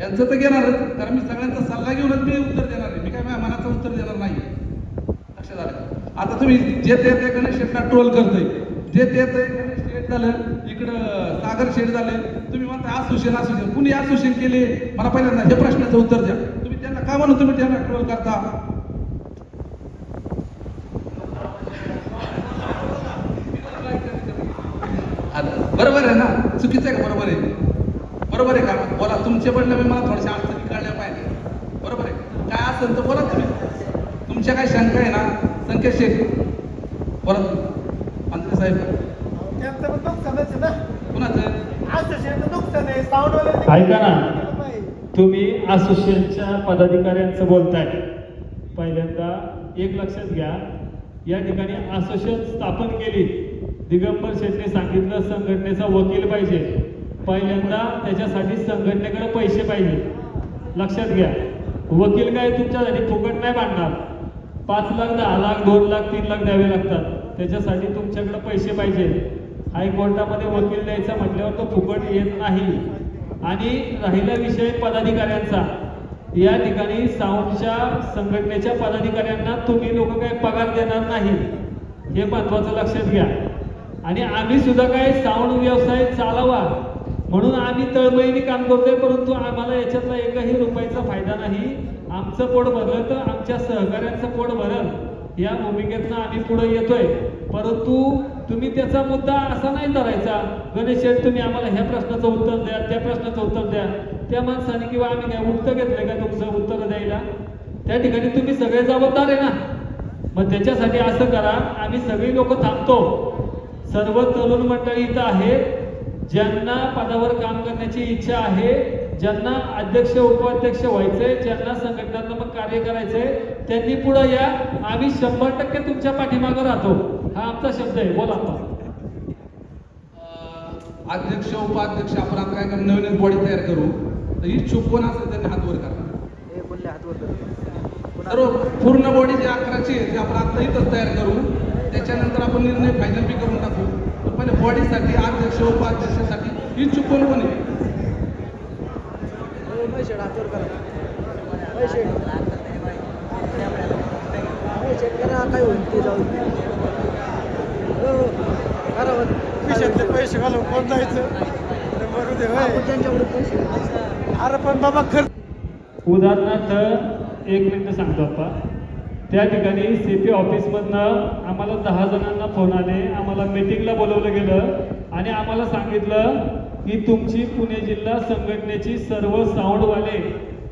यांचं तर घेणारच, कारण मी सगळ्यांचा सल्ला घेऊनच मी उत्तर देणार आहे. मी काय माझ्या मनाचं उत्तर देणार नाही. लक्षात आलं. आता तुम्ही जे ते गणेश शेठला ट्रोल करतोय, जे ते गणेश शेठ झालं, इकडं सागर शेठ झाले, तुम्ही म्हणता असोसिएशन कुणी असोसिएशन केले, मला पहिल्यांदा हे प्रश्नाचं उत्तर द्या. तुम्ही त्यांना का म्हणून तुम्ही त्यांना ट्रोल करता? बरोबर आहे ना? चुकीचं आहे का? बरोबर आहे. बरोबर आहे का? बोला. तुमचे म्हणलं मी मला थोड्याशा अडचणी काढल्या पाहिजे. बरोबर आहे. काय असेल तर बोला तुम्ही. तुमच्या काय शंका आहे ना? संकेत शेठ बोला. मंत्री साहेब त्यांचं पण नुकसानच आहे ना. कुणाचं? असोसिएशनचं नुकसान आहे. साऊंडवाले ऐका ना, तुम्ही असोसिएशनच्या पदाधिकाऱ्यांचं बोलताय. पहिल्यांदा एक लक्षात घ्या, या ठिकाणी असोसिएशन स्थापन केली, दिगंबर शेठने सांगितलं संघटनेचा वकील पाहिजे. पहिल्यांदा त्याच्यासाठी संघटनेकडे पैसे पाहिजे. लक्षात घ्या, वकील काय तुमच्यासाठी फुकट नाही बांधणार. 5 लाख 10 लाख 2 लाख 3 लाख द्यावे लागतात. त्याच्यासाठी तुमच्याकडे पैसे पाहिजे. हायकोर्टामध्ये वकील द्यायचा म्हटल्यावर तो फुकट येत नाही. आणि राहिला विषय पदाधिकाऱ्यांचा, या ठिकाणी साऊंडच्या संघटनेच्या पदाधिकाऱ्यांना तुम्ही लोक काही पगार देणार नाही, हे महत्वाचं लक्षात घ्या. आणि आम्ही सुद्धा काय साऊंड व्यवसाय चालवा म्हणून आम्ही तळमळीने काम करतोय, परंतु आम्हाला याच्यातला एकही रुपयाचा फायदा नाही. आमचं पोट भरलं तर आमच्या सहकाऱ्यांचं पोट भरल, या भूमिकेतनं आम्ही पुढे येतोय. परंतु तुम्ही त्याचा मुद्दा असा नाही धरायचा, गणेश शेठ तुम्ही आम्हाला ह्या प्रश्नाचं उत्तर द्या, त्या प्रश्नाचं उत्तर द्या. त्या माणसाने किंवा आम्ही काय उलटं घेतलंय का तुमचं उत्तर द्यायला? त्या ठिकाणी तुम्ही सगळे जबाबदार आहे ना. मग त्याच्यासाठी असं करा, आम्ही सगळी लोक थांबतो. सर्व तरुण मंडळी इथं आहेत, ज्यांना पदावर काम करण्याची इच्छा आहे, ज्यांना अध्यक्ष उपाध्यक्ष व्हायचंय, ज्यांना संघटनात्मक कार्य करायचंय, त्यांनी पुढे या. आम्ही 100% तुमच्या पाठीमागं राहतो, हा आमचा शब्द आहे. बोला. अध्यक्ष उपाध्यक्ष आपण आता काय नवीन बॉडी तयार करू, तर इच्छुक कोण असेल त्यांनी हात वर करा. तर पूर्ण बॉडी जी 11ची आहे ती आपण आता इथंच तयार करू. त्याच्यानंतर आपण निर्णय फायनल बी करून टाकू. पण बॉडीसाठी अध्यक्ष उपाध्यक्षासाठी इच्छुक कोण कोण आहे? पैसे घालून कोण जायचं? अरे पण बाबा खर्च. उदाहरणार्थ एक मिनिट सांगतो आपण. त्या ठिकाणी CP ऑफिसमधनं आम्हाला 10 जणांना फोन आले, आम्हाला मीटिंगला बोलवलं गेलं आणि आम्हाला सांगितलं की तुमची पुणे जिल्हा संघटनेची सर्व साऊंडवाले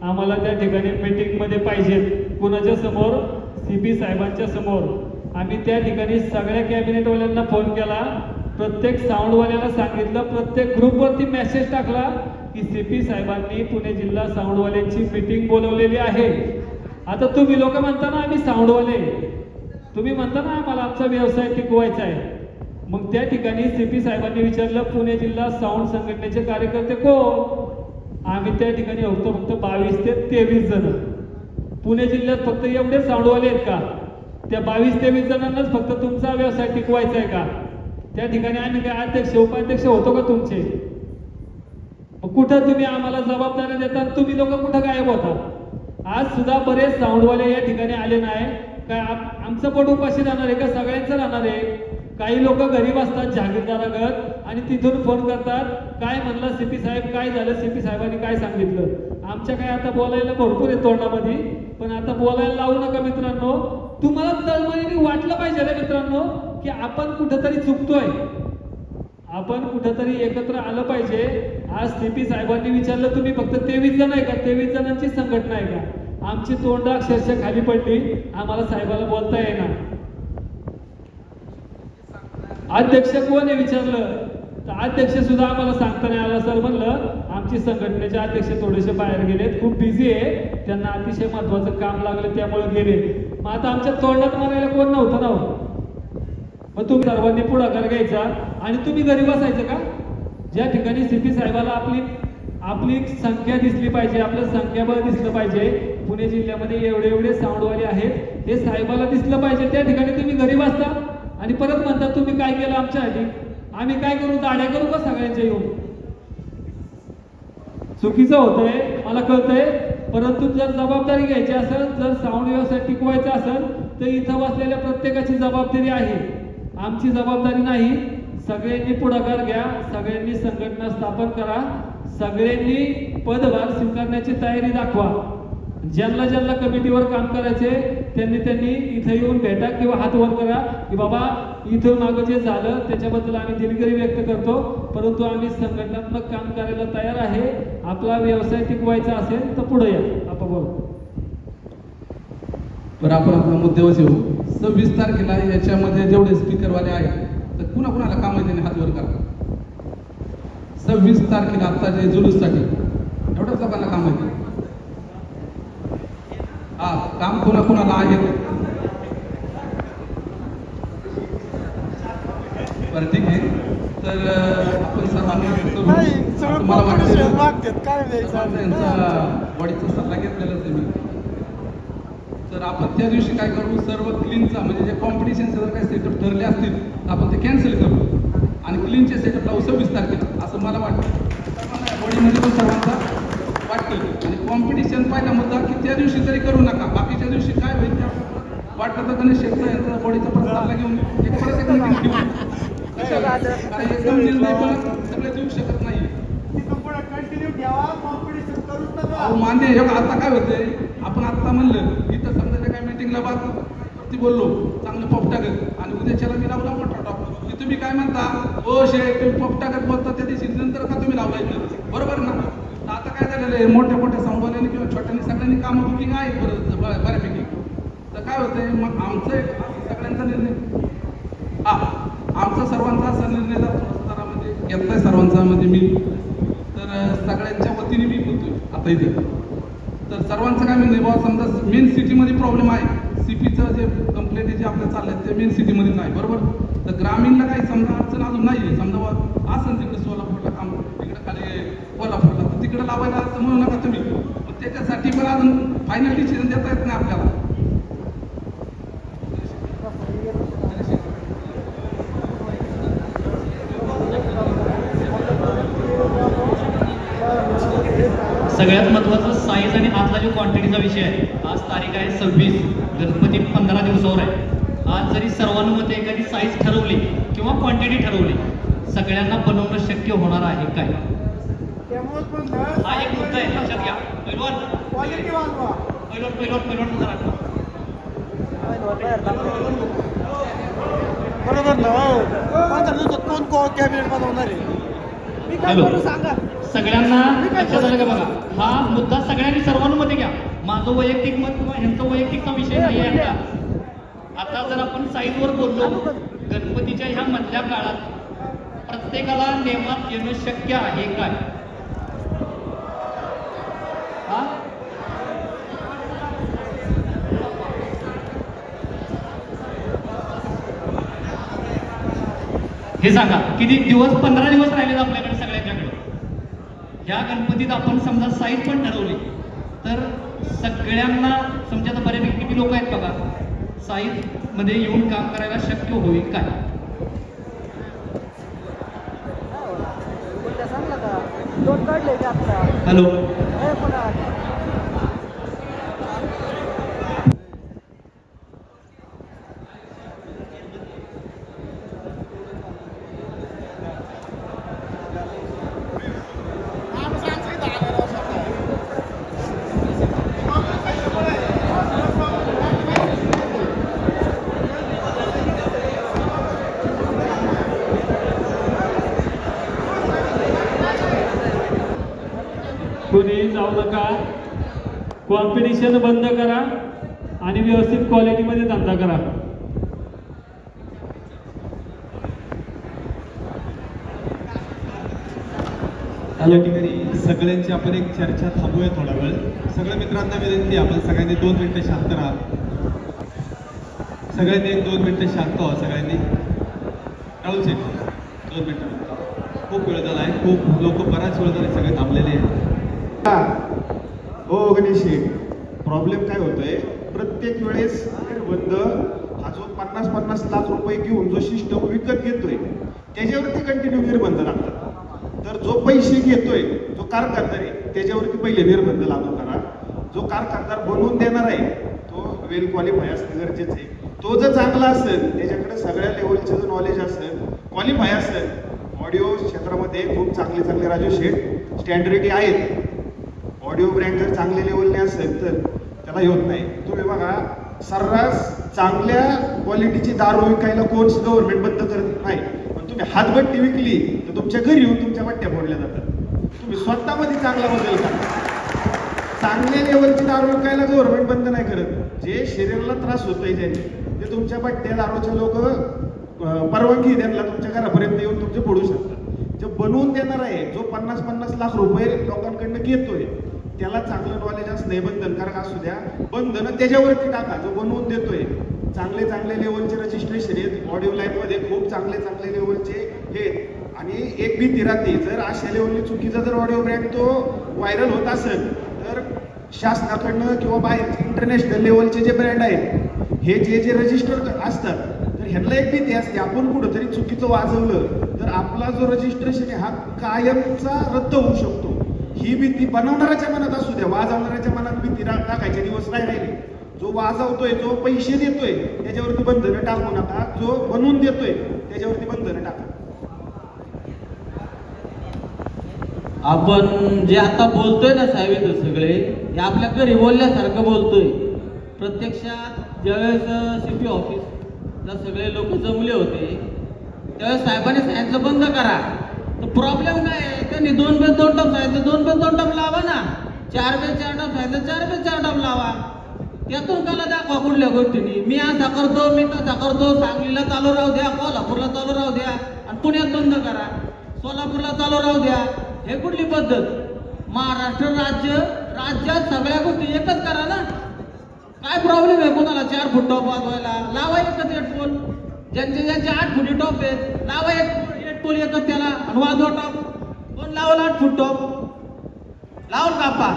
आम्हाला त्या ठिकाणी मीटिंगमध्ये पाहिजेत. कुणाच्या समोर? CP साहेबांच्या समोर. आम्ही त्या ठिकाणी सगळ्या कॅबिनेटवाल्यांना फोन केला, प्रत्येक साऊंडवाल्याला सांगितलं, प्रत्येक ग्रुपवरती मेसेज टाकला की CP साहेबांनी पुणे जिल्हा साऊंडवाल्यांची मीटिंग बोलवलेली आहे. आता तुम्ही लोक म्हणता ना आम्ही साऊंडवाले, तुम्ही म्हणता ना आम्हाला आमचा व्यवसाय टिकवायचा आहे. मग त्या ठिकाणी CP साहेबांनी विचारलं पुणे जिल्हा साऊंड संघटनेचे कार्यकर्ते कोण? आम्ही त्या ठिकाणी फक्त 22 ते 23 जण. पुणे जिल्ह्यात फक्त एवढे साऊंडवाले आहेत का? त्या 22 ते 23 जणांनाच फक्त तुमचा व्यवसाय टिकवायचा आहे का? त्या ठिकाणी आम्ही काय अध्यक्ष उपाध्यक्ष होतो का तुमचे? मग कुठं तुम्ही आम्हाला जबाबदारी देता, तुम्ही लोक कुठं गायब होता? आज सुद्धा बरेच साऊंडवाले या ठिकाणी आले नाही. काय आमचं पोट उपाशी राहणार आहे का? सगळ्यांचं राहणार आहे. काही लोक गरीब असतात जागीरदारागत आणि तिथून फोन करतात, काय म्हणलं CP साहेब, काय झालं CP साहेबांनी काय सांगितलं? आमच्या काय आता बोलायला भरपूर आहे तोंडामध्ये, पण आता बोलायला लावू नका मित्रांनो. तुम्हाला तळमळीने वाटलं पाहिजे रे मित्रांनो की आपण कुठेतरी चुकतोय, आपण कुठेतरी एकत्र आलं पाहिजे. आज CP साहेबांनी विचारलं तुम्ही फक्त 23 जण आहे का? 23 जणांची संघटना आहे का? आमची तोंड अक्षरशः खाली पडली, आम्हाला साहेबाला बोलता येणार. अध्यक्ष कोण आहे विचारलं तर अध्यक्ष सुद्धा आम्हाला सांगता नाही आला. सर म्हणलं आमची संघटनेचे अध्यक्ष थोडेसे बाहेर गेलेत, खूप बिझी आहे, त्यांना अतिशय महत्वाचं काम लागलं त्यामुळे गेले. मग आता आमच्या तोंडात मारायला कोण नव्हतं ना. मग तुम्ही सर्वांनी पुढाकार घ्यायचा आणि तुम्ही घरी बसायचं का? ज्या ठिकाणी CP साहेबाला आपली आपली संख्या दिसली पाहिजे, आपलं संख्याबळ दिसलं पाहिजे. पुणे जिल्ह्यामध्ये एवढे साऊंडवाले आहेत, हे साहेबाला दिसलं पाहिजे. त्या ठिकाणी तुम्ही घरी बसता आणि परत म्हणता तुम्ही काय केलं आमच्यासाठी, आम्ही काय करू, दाड्या करू का सगळ्यांच्या येऊन? चुकीचं होतंय, मला कळतंय. परंतु जर जबाबदारी घ्यायची असेल, जर साऊंड व्यवस्था टिकवायचं असेल, तर इथं बसलेल्या प्रत्येकाची जबाबदारी आहे, आमची जबाबदारी नाही. सगळ्यांनी पुढाकार घ्या, सगळ्यांनी संघटना स्थापन करा, सगळ्यांनी पदभार स्वीकारण्याची तयारी दाखवा. ज्यांना कमिटीवर काम करायचे त्यांनी इथं येऊन भेटा किंवा हात वर करा की बाबा इथं मागं जे झालं त्याच्याबद्दल आम्ही दिलगिरी व्यक्त करतो, परंतु आम्ही संघटनात्मक काम करायला तयार आहे. आपला व्यवसाय टिकवायचा असेल तर पुढे या. आपण बोल. तर आपण आपल्या मुद्द्यावर येऊ. 26 तारखेला याच्यामध्ये जेवढे स्पीकरवाले आहेत तर कुणाला काम आहे त्यांनी हात वर करा. 26 तारखेला आता जे जुलूससाठी एवढ्याच लोकांना काम आहे. काम कुणाला आहे? बरं ठीक आहे. तर आपण सर्वांनी मला बॉडीचा सल्ला घेतलेलाच आहे मी. तर आपण त्या दिवशी काय करू, सर्व क्लीनचा म्हणजे जे कॉम्पिटिशनचे जर काही सेटअप ठरले असतील तर आपण ते कॅन्सल करू आणि क्लीनचे सेटअप लावू 26 तारखेला, असं मला वाटतं. बॉडीमध्ये पण सर्वांचा वाटतं. आणि कॉम्पिटिशन पहिला मुद्दा की त्या दिवशी तरी करू नका, बाकीच्या दिवशी काय होईल त्या वाटतं तर गणेश शेठचा यांचा बॉडीचा पण सल्ला घेऊन परत एक मीटिंग घेऊ. कारण एकदम निर्णय पण सगळे देऊ शकत नाही. मान्य आहे. आता काय होतंय, आपण आता म्हणलं इथं समजा काय मीटिंगला ती बोललो चांगलं पॉप टाकत आणि उद्याच्याला मी लावला मोठा टॉप की तुम्ही काय म्हणता, ओ शेठ तुम्ही पॉप टाकत बोलता त्या दिवशी नंतर का तुम्ही लावला इथं, बरोबर ना? आता काय झालेलं आहे, मोठ्या साऊंडवाल्यांनी किंवा छोट्यांनी सगळ्यांनी कामं बुकिंग आहे बऱ्यापैकी. तर काय होतंय, मग आमचं एक सगळ्यांचा निर्णय आमचा सर्वांचा असा निर्णय स्तरामध्ये घेतलाय सर्वांचा म्हणजे मी. तर सगळ्यांच्या वतीने मी बोलतोय आता इथे. तर सर्वांचं काय म्हणणं बाबा, समजा मेन सिटीमध्ये प्रॉब्लेम आहे, सीपीचं जे कंप्लेंट जे आपल्या चाललंय ते मेन सिटीमध्ये नाही, बरोबर? तर ग्रामीणला काही समजा अडचण अजून नाही आहे. समजा असं तिकडे सोलापूरला काम, तिकडे खाली कोल्हापूरला, तर तिकडे लावायला तर म्हणू नका तुम्ही. त्याच्यासाठी पण अजून फायनल डिसिजन देता येत नाही आपल्याला. सगळ्यात महत्त्वाचं साईज आणि आतला जो क्वांटिटीचा विषय आहे. आज तारीख आहे 26, गणपती 15 दिवसावर आहे. आज जरी सर्वानुमते एखादी साईज ठरवली किंवा क्वांटिटी ठरवली, सगळ्यांना बनवणं शक्य होणार आहे काय? हा एक मुद्दा आहे, लक्षात घ्या. पहिलवान बरोबर ना? 15 दिवसात कोण कॅबिनेट बनवणार आहे? हॅलो, सगळ्यांना लक्षात आलं का बघा? हा मुद्दा सगळ्यांनी सर्वानुमते घ्या. माझं वैयक्तिक मत किंवा ह्यांचा वैयक्तिकचा विषय नाही आहे आता जर आपण साईजवर बोललो, गणपतीच्या ह्या मधल्या काळात प्रत्येकाला नेमात येणं शक्य आहे काय? हे सांगा, किती दिवस? 15 दिवस राहिलेत आपल्याकडे सगळ्यांच्याकडे. ह्या गणपतीत आपण समजा साईज पण ठरवली तर सगळ्यांना समजा आता बऱ्यापैकी किती लोक आहेत बघा, साईज मध्ये येऊन काम करायला शक्य होईल काय? हॅलो, कोणी जाऊ नका, कॉम्पिटिशन बंद करा आणि व्यवस्थित क्वालिटीमध्ये धंदा करा. या ठिकाणी सगळ्यांची आपण एक चर्चा थांबूया थोडा वेळ. सगळ्या मित्रांना विनंती, आपण सगळ्यांनी 2 मिनिटं शांत राहा. सगळ्यांनी 1-2 मिनिटं शांत व्हा. सगळ्यांनी राहुल शेठ 2 मिनिटं. खूप वेळ झाला आहे, खूप लोक बराच वेळ झाले सगळे थांबलेले आहेत. हो गणेश, प्रॉब्लेम काय होतोय, प्रत्येक वेळेस निर्बंध हा जो 50-50 लाख रुपये घेऊन जो सिस्टम विकत घेतोय त्याच्यावरती कंटिन्यू निर्बंध लागतात. तर जो पैसे घेतोय, जो कारखानदार आहे, त्याच्यावरती पहिले निर्बंध लागू करा. जो कारखानदार बनवून देणार आहे तो वेल क्वालिफाय असणं गरजेचं आहे. तो जर चांगला असेल, त्याच्याकडे सगळ्या लेवलचं जर नॉलेज असेल, क्वालिफाय असेल, ऑडिओ क्षेत्रामध्ये खूप चांगले चांगले राजू शेठ स्टँडर्डी आहेत. ऑडिओ ब्रँड जर चांगल्या लेवलने असेल तर त्याला होत नाही. तुम्ही बघा, सर्रास चांगल्या क्वालिटीची दारू विकायला कोर्स गव्हर्नमेंट बंद करत नाही, पण तुम्ही हातभट्टी विकली तर तुमच्या घरी येऊन तुमच्या बट्ट्या फोडल्या जातात. तुम्ही स्वतःमध्ये चांगला बदल करा. चांगल्या लेवलची दारू विकायला गव्हर्नमेंट बंद नाही करत. जे शरीराला त्रास होतोय ज्यांनी, ते तुमच्या बट्ट्या दारूचे लोक परवानगी त्यांना तुमच्या घरापर्यंत येऊन तुमचे फोडू शकतात. जो बनवून देणार आहे, जो 50-50 लाख रुपये लोकांकडनं घेतोय, त्याला चांगलं नॉलेज असणे बंधनकारक असू द्या. बंधनं त्याच्यावरती टाका जो बनवून देतोय. चांगले चांगले लेवलचे रजिस्ट्रेशन आहेत ऑडिओ लाईनमध्ये, खूप चांगले चांगले लेवलचे हे. आणि एक भीती राहते, जर अशा लेवलने चुकीचा जर ऑडिओ ब्रँड तो व्हायरल होत असेल तर शासनाकडनं किंवा बाहेर इंटरनॅशनल लेवलचे जे ब्रँड आहेत, हे जे रजिस्टर असतात, तर ह्यांना एक भीती असते, आपण कुठंतरी चुकीचं वाजवलं तर आपला जो रजिस्ट्रेशन आहे हा कायमचा रद्द होऊ शकतो. ही भीती बनवणाऱ्याच्या मनात असू द्या, वाजवणाऱ्याच्या मनात भीती टाकायचे दिवस नाही राहिले. जो वाजवतोय, जो पैसे देतोय, त्याच्यावरती बंधनं टाकू नका. जो बनवून देतोय त्याच्यावरती बंधनं टाका. आपण जे आता बोलतोय ना साहेब, इथं सगळे हे आपल्या घरी बोलल्यासारखं बोलतोय. प्रत्यक्षात ज्यावेळेस CP ऑफिसला सगळे लोक जमले होते त्यावेळेस साहेबांनी सांगितलं बंद करा. तर प्रॉब्लेम काय आहे, त्यांनी 2 बेस 2 टप सांगितलं, 2 बेस 2 टप लावा ना. 4 बेस 4 टप सांगितलं, 4 बेस 4 टप लावा. त्यातून त्याला दाखवा कुठल्या गोष्टींनी. मी असा करतो, मी तसा करतो. सांगलीला चालू राहू द्या, कोल्हापूरला चालू राहू द्या, आणि पुण्यात बंद करा. सोलापूरला चालू राहू द्या. हे कुठली पद्धत? महाराष्ट्र राज्यात सगळ्या गोष्टी एकच करा ना. काय प्रॉब्लेम आहे कोणाला 4 फूट टॉप वाजवायला? लावा एकच हेडफोन. ज्यांचे 8 फुटी टॉप आहेत, लावा हेडफोन एकच त्याला आणि वाजवा टॉप. कोण लावला 8 फूट टॉप? लावून कापा.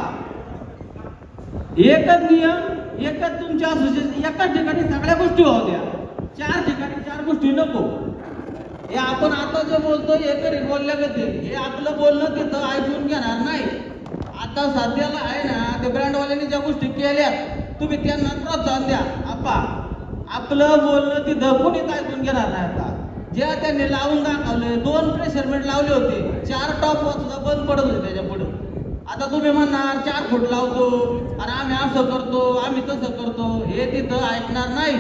एकच नियम, एकच तुमच्या असोसिएशन, एकाच ठिकाणी सगळ्या गोष्टी होऊ द्या. 4 ठिकाणी 4 गोष्टी नको. हे आपण आता जे बोलतोय हे तरी बोलल्या गती, हे आपलं बोलणं तिथं ऐकून घेणार नाही. आता सध्याला आहे ना, ते ब्रँडवाल्यांनी ज्या गोष्टी केल्या तुम्ही त्यांना प्रोत्साहन द्या. आपलं बोलणं तिथं कोणीच ऐकून घेणार नाही. आता जे त्यांनी लावून दाखवले, 2 प्रेशरमेंट लावले होते, 4 टॉप सुद्धा बंद पडत होते त्याच्या पुढे. आता तुम्ही म्हणणार 4 फूट लावतो आणि आम्ही असं करतो, आम्ही तसं करतो. हे तिथं ऐकणार नाही.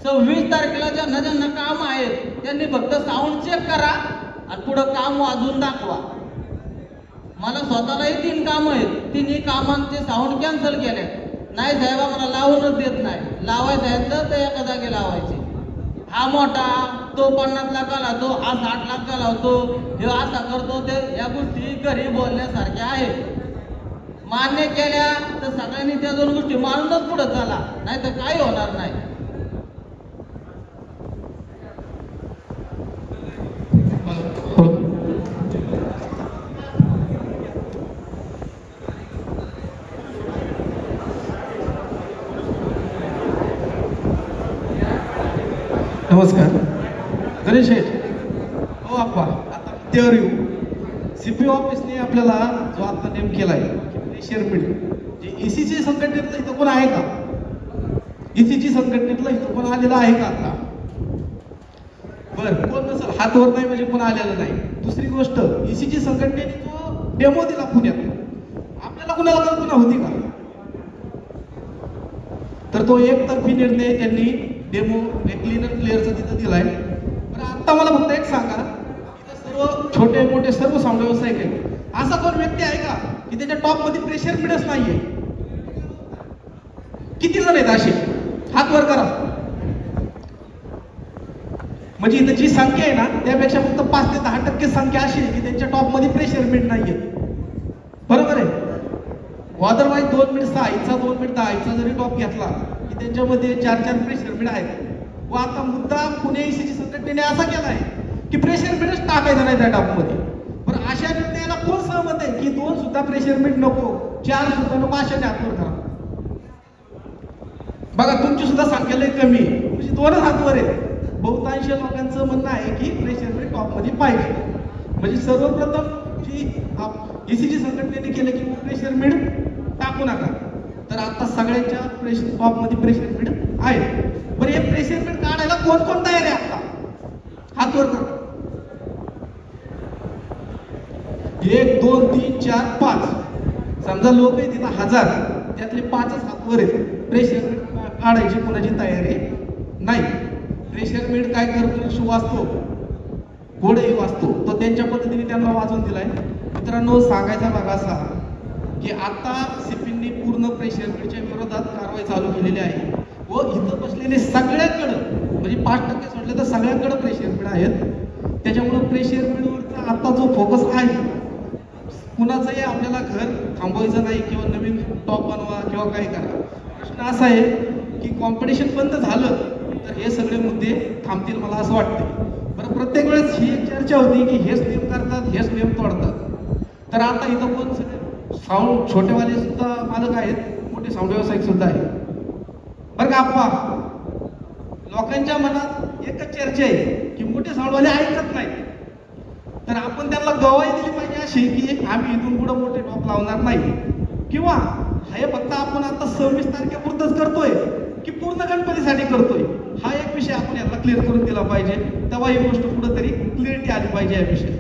26 तारखेला ज्यांना ज्यांना काम आहेत त्यांनी फक्त साऊंड चेक करा आणि पुढं काम वाजवून दाखवा. मला स्वतःलाही 3 कामं आहेत, 3ही कामांचे साऊंड कॅन्सल केले. नाही साहेबा मला लावूनच देत नाही. लावायचं सांगितलं तर एका जागी लावायचे. हा मोठा, तो 50 लाखाला लावतो, हा 60 लाखाला लावतो, हे असा करतो. ते या गोष्टी घरी बोलण्यासारख्या आहेत. मान्य केल्या तर सगळ्यांनी त्या 2 गोष्टी मानूनच पुढे चाला, नाही तर काही होणार नाही. नमस्कार गणेश शेठ. हो आप्पा, आता मुद्द्यावर येऊ. CP ऑफिसने आपल्याला जो आता नेम केला आहे प्रेशरमेंट, जे ECG संघटनेतलं इथं कोण आहे का? ECG संघटनेतलं इथं कोण आलेलं आहे का आता? बरं, कोण नसेल, हातवर नाही म्हणजे कोण आलेलं नाही. दुसरी गोष्ट, ECG संघटनेने जो डेमो दिला पुण्यात, आपल्याला कुणाला कल्पना होती का? तर तो एकतर्फी निर्णय त्यांनी डेमो क्लीन अँड क्लिअरचा तिथं दिलाय. पण आता मला फक्त एक सांगा, इथं सर्व छोटे मोठे सर्व साऊंड व्यावसायिक आहेत. असा कोण व्यक्ती आहे का की त्याच्या टॉप मध्ये प्रेशर मीटच नाहीये? किती जण आहेत असे? हात वर करा. म्हणजे इथं जी संख्या आहे ना, त्यापेक्षा फक्त 5 ते 10% संख्या अशी आहे की त्यांच्या टॉप मध्ये प्रेशर मीट नाहीये. बरोबर आहे? अदरवाईज 2 मिनिट 6 2 मिनिट 10 जरी टॉप घेतला की त्यांच्यामध्ये 4 प्रेशर मीट आहेत. व आता मुद्दा पुणे ECG संघटनेने असा केला आहे की प्रेशर मीटच टाकायचं नाही त्या टॉपमध्ये. पण अशा निर्णयाला कोण सहमत आहे की 2 सुद्धा प्रेशर मीट नको, 4 सुद्धा नको, अशाने हातवर करा. बघा तुमची सुद्धा संख्या लय कमी आहे, म्हणजे 2च हातवर आहे. बहुतांश लोकांचं म्हणणं आहे की प्रेशर मीट टॉपमध्ये पाहिजे. म्हणजे सर्वप्रथम जी ECG संघटनेने केलं की प्रेशर मीट टाकू नका, तर आता सगळ्यांच्या टॉपमध्ये प्रेशर मीट आहे. बरं हे प्रेशर मीट काढायला कोण कोण तयार आहे आता? हातवर करा. 1 2 3 4 5 समजा लोक आहे तिथं 1000, त्यातले 5च हातवर आहेत. प्रेशर मीट काढायची कोणाची तयारी नाही. प्रेशर मीट काय करतो वाचतो, कोडही वाचतो, तो त्यांच्या पद्धतीने त्यांना वाचून दिलाय. मित्रांनो सांगायचा भाग असा की आता CPनी पूर्ण प्रेशर मीटच्या विरोधात कारवाई चालू केलेली आहे व इथं बसलेले सगळ्यांकडं म्हणजे 5% सोडले तर सगळ्यांकडे प्रेशर मीट आहेत. त्याच्यामुळे प्रेशर मीटवरचा आता जो फोकस आहे, कुणाचंही आपल्याला घर थांबवायचं नाही किंवा नवीन टॉप बनवा किंवा काय करा. प्रश्न असा आहे की कॉम्पिटिशन बंद झालं तर हे सगळे मुद्दे थांबतील मला असं वाटते. बरं प्रत्येक वेळेस ही एक चर्चा होती की हेच नियम करतात, हेच नियम तोडतात. तर आता इथं कोण सगळे साऊंड छोटेवाले सुद्धा मालक आहेत, मोठे साऊंड व्यावसायिक सुद्धा आहेत. बरं का आप्पा, लोकांच्या मनात एकच चर्चा आहे की मोठे साऊंडवाले ऐकत नाही. तर आपण त्यांना गवाही दिली पाहिजे अशी की आम्ही इथून पुढे मोठे टॉप लावणार नाही, किंवा हे फक्त आपण आता 26 तारखेपुरतच करतोय की पूर्ण गणपतीसाठी करतोय, हा एक विषय आपण यांना क्लिअर करून दिला पाहिजे. तेव्हा ही गोष्ट कुठंतरी क्लिअरिटी आली पाहिजे या विषयी.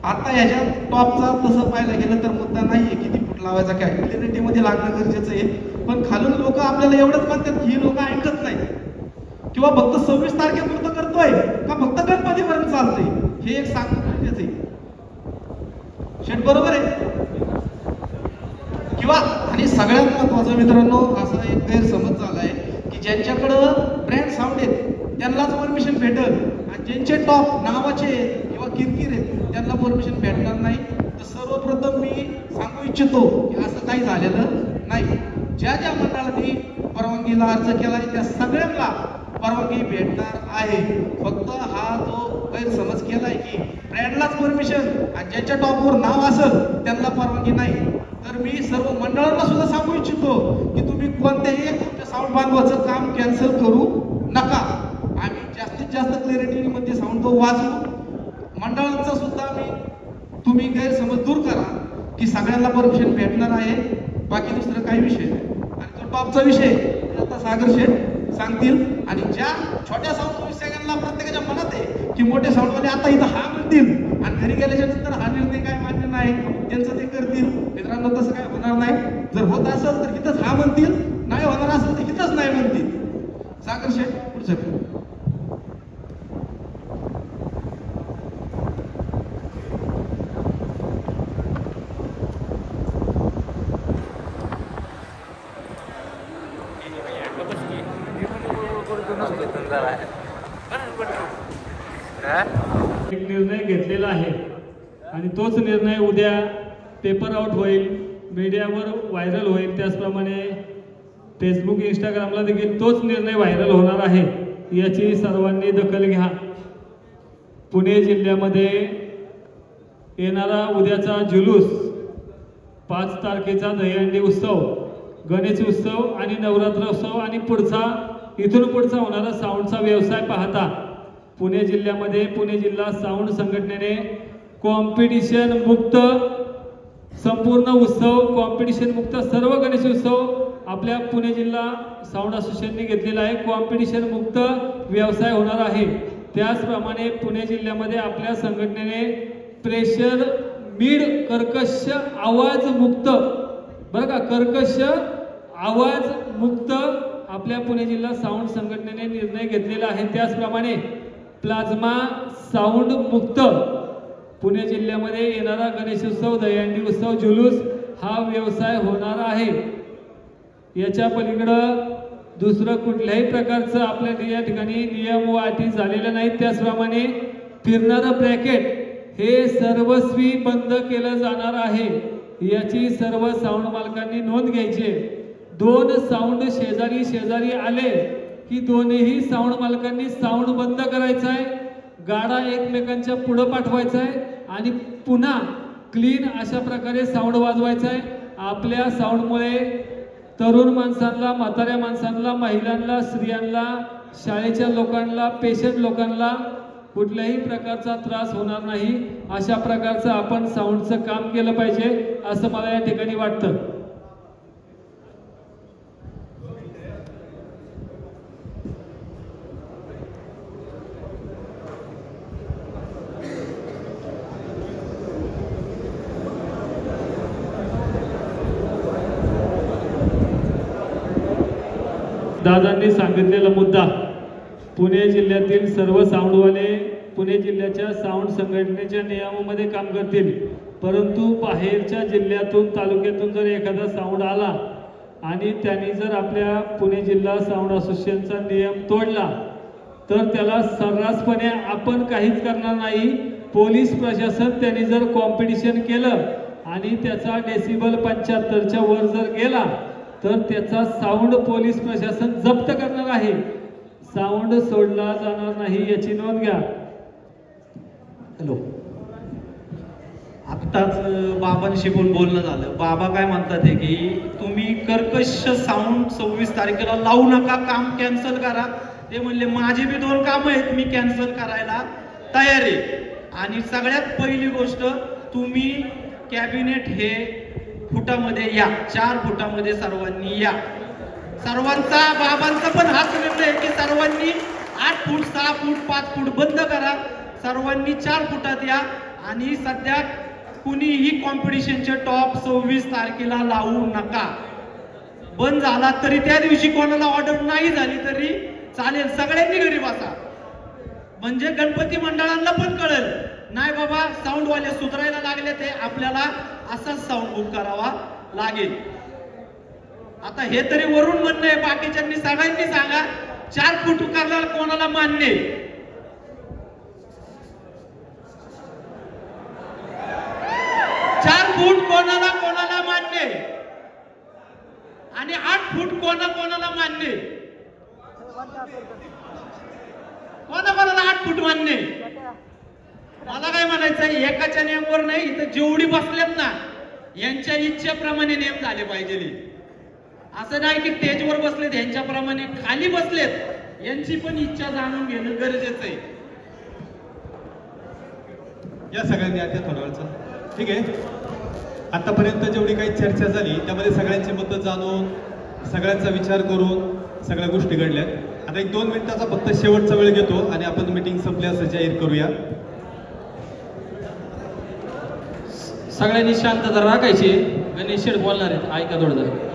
आता ह्याच्यात टॉपचा तसं पाहायला गेलं तर मुद्दा नाहीये किती फूट लावायचा, काय क्लिअरिटीमध्ये लागणं गरजेचं आहे. पण खालून लोक आपल्याला एवढंच म्हणतात की ही लोक ऐकत नाही, किंवा फक्त 26 तारखेपुरतं करतोय का फक्त गणपतीपर्यंत चालतंय, हे एक सांगणं गरजेचं आहे. शेट बरोबर आहे किंवा. आणि सगळ्यात महत्वाचं मित्रांनो असा एक गैरसमज झालाय की ज्यांच्याकडं ब्रँड साऊंड आहेत त्यांनाच परमिशन भेटेल, आणि ज्यांचे टॉप नावाचे किंवा किरकिर आहेत त्यांना परमिशन भेटणार नाही. तर सर्वप्रथम मी सांगू इच्छितो की असं काही झालेलं नाही. ज्या ज्या मंडळांनी परवानगीला अर्ज केलाय त्या सगळ्यांना परवानगी भेटणार आहे. फक्त हा जो गैरसमज केलाय की ब्रँडलाच परमिशन आणि ज्यांच्या टॉपवर नाव असेल त्यांना परवानगी नाही, तर मी सर्व मंडळांना सुद्धा सांगू इच्छितो की तुम्ही कोणत्याही तुमच्या साऊंड बांधवाचं काम कॅन्सल करू नका. आम्ही जास्तीत जास्त क्लॅरिटीमध्ये साऊंड तो वाचू. मंडळांचा सुद्धा तुम्ही गैरसमज दूर करा की सगळ्यांना परमिशन भेटणार आहे, बाकी दुसरं काही विषय नाही. आणि तो टॉपचा विषय आता सागर शेठ सांगतील. आणि ज्या छोट्या साऊंड सगळ्यांना प्रत्येकाच्या मनात आहे की मोठे साऊंडवाले आता इथं हा म्हणतील आणि घरी गेल्याच्या नंतर हा निर्णय काय मान्य नाही त्यांचं ते करतील. मित्रांनो तसं काय होणार नाही. जर होत असेल तर इथंच हा म्हणतील, नाही होणार असेल तर इथंच नाही म्हणतील. सागर शेठ पुढचं. एक निर्णय घेतलेला आहे आणि तोच निर्णय उद्या पेपर आउट होईल, मीडियावर व्हायरल होईल. त्याचप्रमाणे फेसबुक इंस्टाग्रामला देखील तोच निर्णय व्हायरल होणार आहे. याची सर्वांनी दखल घ्या. पुणे जिल्ह्यामध्ये येणारा उद्याचा जुलूस, 5 तारखेचा दहीहंडी उत्सव, गणेश उत्सव आणि नवरात्रोत्सव आणि इथून पुढचा होणारा साऊंडचा व्यवसाय पाहता पुणे जिल्ह्यामध्ये पुणे जिल्हा साऊंड संघटनेने कॉम्पिटिशन मुक्त संपूर्ण उत्सव, कॉम्पिटिशन मुक्त सर्व गणेश उत्सव आपल्या पुणे जिल्हा साऊंड असोसिएशनने घेतलेला आहे. कॉम्पिटिशन मुक्त व्यवसाय होणार आहे. त्याचप्रमाणे पुणे जिल्ह्यामध्ये आपल्या संघटनेने प्रेशर मीड कर्कश आवाज मुक्त, बरं का, कर्कश आवाज मुक्त आपल्या पुणे जिल्हा साऊंड संघटनेने निर्णय घेतलेला आहे. त्याचप्रमाणे प्लाझ्मा साऊंड मुक्त पुणे जिल्ह्यामध्ये येणारा गणेशोत्सव, दहीहंडी उत्सव, जुलूस हा व्यवसाय होणार आहे. याच्या पलीकडं दुसरं कुठल्याही प्रकारचं आपल्या या ठिकाणी नियम व अटी झालेल्या नाहीत. त्याचप्रमाणे फिरणारं ब्रॅकेट हे सर्वस्वी बंद केलं जाणार आहे. याची सर्व साऊंड मालकांनी नोंद घ्यायची. 2 साऊंड शेजारी आले की दोन्ही साऊंड मालकांनी साऊंड बंद करायचा आहे. गाडा एकमेकांच्या पुढं पाठवायचा आहे आणि पुन्हा क्लीन अशा प्रकारे साऊंड वाजवायचा आहे. आपल्या साऊंडमुळे तरुण माणसांना, म्हाताऱ्या माणसांना, महिलांना, स्त्रियांना, शाळेच्या लोकांना, पेशंट लोकांना कुठल्याही प्रकारचा त्रास होणार नाही. अशा प्रकारचं आपण साऊंडचं काम केलं पाहिजे असं मला या ठिकाणी वाटतं. दादांनी सांगितलेला मुद्दा, पुणे जिल्ह्यातील सर्व साऊंडवाले पुणे जिल्ह्याच्या साऊंड संघटनेच्या नियमामध्ये काम करतील, परंतु बाहेरच्या जिल्ह्यातून, तालुक्यातून जर एखादा साऊंड आला आणि त्यांनी जर आपल्या पुणे जिल्हा साऊंड असोसिएशनचा नियम तोडला तर त्याला सर्रासपणे आपण काहीच करणार नाही. पोलीस प्रशासन त्यांनी जर कॉम्पिटिशन केलं आणि त्याचा डेसिबल 75च्या वर जर गेला तर त्याचा साऊंड पोलीस प्रशासन जप्त करणार आहे. साऊंड सोडला जाणार नाही याची नोंद घ्या. हॅलो, आत्ताच बाबांशी पण बोलणं झालं. बाबा काय म्हणतात आहे की तुम्ही कर्कश साऊंड 26 तारखेला लावू नका, काम कॅन्सल करा. ते म्हणले माझे बी 2 कामं आहेत, मी कॅन्सल करायला तयार आहे. आणि सगळ्यात पहिली गोष्ट, तुम्ही कॅबिनेट हे फुटामध्ये या, 4 फुटामध्ये सर्वांनी या. सर्वांचा, बाबांचा पण हाच निर्णय आहे की सर्वांनी 8 फूट, 6 फूट, 5 फूट बंद करा. सर्वांनी 4 फुटात या. आणि सध्या कुणीही कॉम्पिटिशनचे टॉप 26 तारखेला लावू नका. बंद झाला तरी त्या दिवशी कोणाला ऑर्डर नाही झाली तरी चालेल, सगळ्यांनी घरी बसा. म्हणजे गणपती मंडळांना पण कळेल, नाही बाबा साऊंडवाले सुधारायला लागले, ते आपल्याला असाच साऊंड बुक करावा लागेल. आता हे तरी वरून म्हणणं आहे, बाकीच्यांनी सगळ्यांनी सांगा 4 फूट करायला कोणाला मान्य आहे? 4 फूट कोणाला मान्य आहे? आणि 8 फूट कोणाला मान्य आहे? कोणाला 8 फूट मान्य आहे? मला काय म्हणायचं, एकाच्या नियमावर नाही, इथं जेवढी बसलेत ना यांच्या इच्छेप्रमाणे नियम झाले पाहिजे. असं नाही की स्टेजवर बसलेत यांच्याप्रमाणे खाली बसलेत, यांची पण इच्छा जाणून घेणं गरजेचं आहे. या सगळ्यांनी आता थोडं वेळचं ठीक आहे. आतापर्यंत जेवढी काही चर्चा झाली त्यामध्ये सगळ्यांची मतं जाणून, सगळ्यांचा विचार करून सगळ्या गोष्टी घडल्या. आता 1-2 मिनिटाचा फक्त शेवटचा वेळ घेतो आणि आपण मीटिंग संपली असं जाहीर करूया. सगळ्यांनी शांतता राखायची. गणेश शेठ बोलणार आहेत, ऐका थोडं जरा.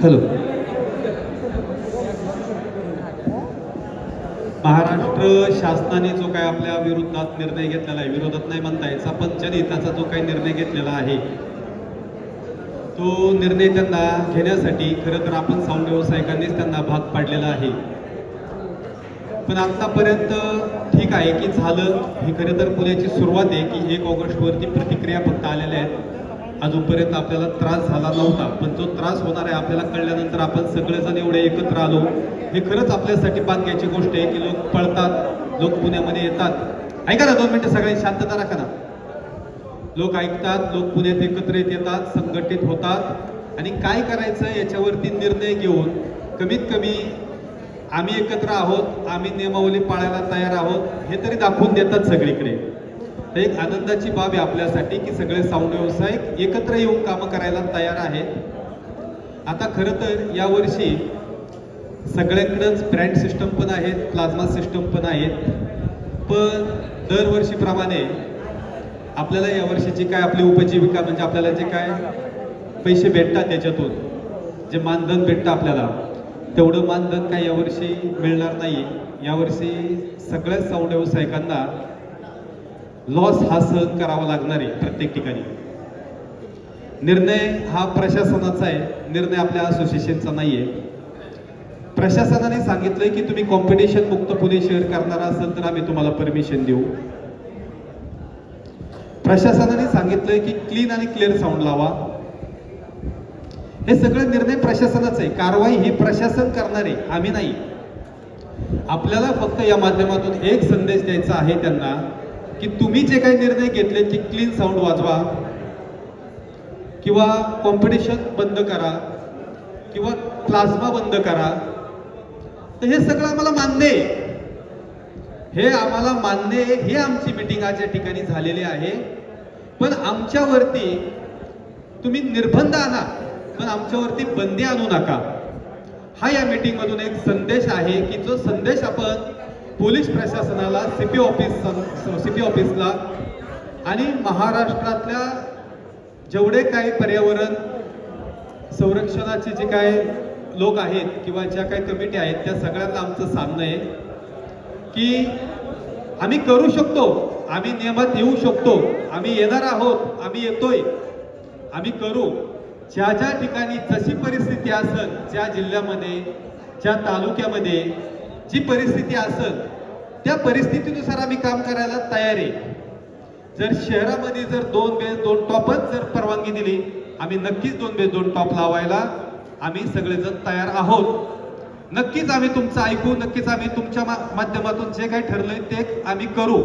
हॅलो, महाराष्ट्र शासनाने जो काय आपल्या विरोधात निर्णय घेतलेला आहे, विरोधात नाही म्हणता यायचा, पण जनहिताचा जो काही निर्णय घेतलेला आहे तो निर्णय त्यांना घेण्यासाठी खरं तर आपण साऊंड व्यावसायिकांनीच त्यांना भाग पाडलेला आहे. पण आतापर्यंत ठीक आहे की झालं, ही खरं तर पुण्याची सुरुवात आहे की 1 ऑगस्टवरती प्रतिक्रिया फक्त आलेल्या आहेत. अजूनपर्यंत आपल्याला त्रास झाला नव्हता, पण जो त्रास होणार आहे आपल्याला कळल्यानंतर आपण सगळेजण एवढे एकत्र आलो, हे खरंच आपल्यासाठी बांधण्याची गोष्ट आहे की लोक पळतात, लोक पुण्यामध्ये येतात. ऐका ना 2 मिनिटं, सगळ्यांनी शांतता राखा ना. लोक ऐकतात, लोक पुण्यात एकत्रित येतात, संघटित होतात आणि काय करायचं याच्यावरती निर्णय घेऊन कमीत कमी आम्ही एकत्र आहोत, आम्ही नियमावली पाळायला तयार आहोत हे तरी दाखवून देतात सगळीकडे. तर एक आनंदाची बाब आहे आपल्यासाठी की सगळे साऊंड व्यावसायिक एकत्र येऊन कामं करायला तयार आहेत. आता खरं तर यावर्षी सगळ्यांकडेच ब्रँड सिस्टम पण आहेत, प्लाझ्मा सिस्टम पण आहेत, पण दरवर्षीप्रमाणे आपल्याला यावर्षीची काय आपली उपजीविका म्हणजे आपल्याला जे काय पैसे भेटतात त्याच्यातून जे मानधन भेटतं आपल्याला, तेवढं मानधन काय यावर्षी मिळणार नाही. यावर्षी सगळ्याच साऊंड व्यावसायिकांना लॉस हा सहन करावा लागणार आहे प्रत्येक ठिकाणी. निर्णय हा प्रशासनाचा आहे, निर्णय आपल्या असोसिएशनचा नाही आहे. प्रशासनाने सांगितलंय की तुम्ही कॉम्पिटिशन मुक्त पुणे शहर करणार असेल तर आम्ही तुम्हाला परमिशन देऊ. प्रशासनाने सांगितलंय की क्लीन आणि क्लिअर साऊंड लावा. हे सगळे निर्णय प्रशासनाचा आहे. कारवाई ही प्रशासन करणार आहे, आम्ही नाही. आपल्याला फक्त या माध्यमातून एक संदेश द्यायचा आहे त्यांना की तुम्ही जे काही निर्णय घेतले की क्लीन साऊंड वाजवा किंवा कॉम्पिटिशन बंद करा किंवा प्लाझ्मा बंद करा, तर हे सगळं आम्हाला मान्य आहे. हे आम्हाला मान्य आहे. ही आमची मीटिंग आज या ठिकाणी झालेली आहे. पण आमच्यावरती तुम्ही निर्बंध आणा, पण आमच्यावरती बंदी आणू नका. हा या मीटिंग मधून एक संदेश आहे की जो संदेश आपण पोलीस प्रशासनाला, सीपी ऑफिसला आणि महाराष्ट्रातल्या जेवढे काही पर्यावरण संरक्षणाचे जे काही लोक आहेत किंवा ज्या काही कमिटी आहेत त्या सगळ्यांना आमचं सांगणं आहे की आम्ही करू शकतो, आम्ही नियमात येऊ शकतो, आम्ही येणार आहोत, आम्ही येतोय, आम्ही करू. ज्या ज्या ठिकाणी जशी परिस्थिती असेल, ज्या जिल्ह्यामध्ये, ज्या तालुक्यामध्ये जी परिस्थिती असेल त्या परिस्थितीनुसार आम्ही काम करायला तयार आहे. जर शहरामध्ये जर 2 बेस 2 टॉपच जर परवानगी दिली, आम्ही नक्कीच 2 बेस 2 टॉप लावायला आम्ही सगळेजण तयार आहोत. नक्कीच आम्ही तुमचं ऐकू, नक्कीच आम्ही तुमच्या माध्यमातून जे काही ठरलंय ते आम्ही करू.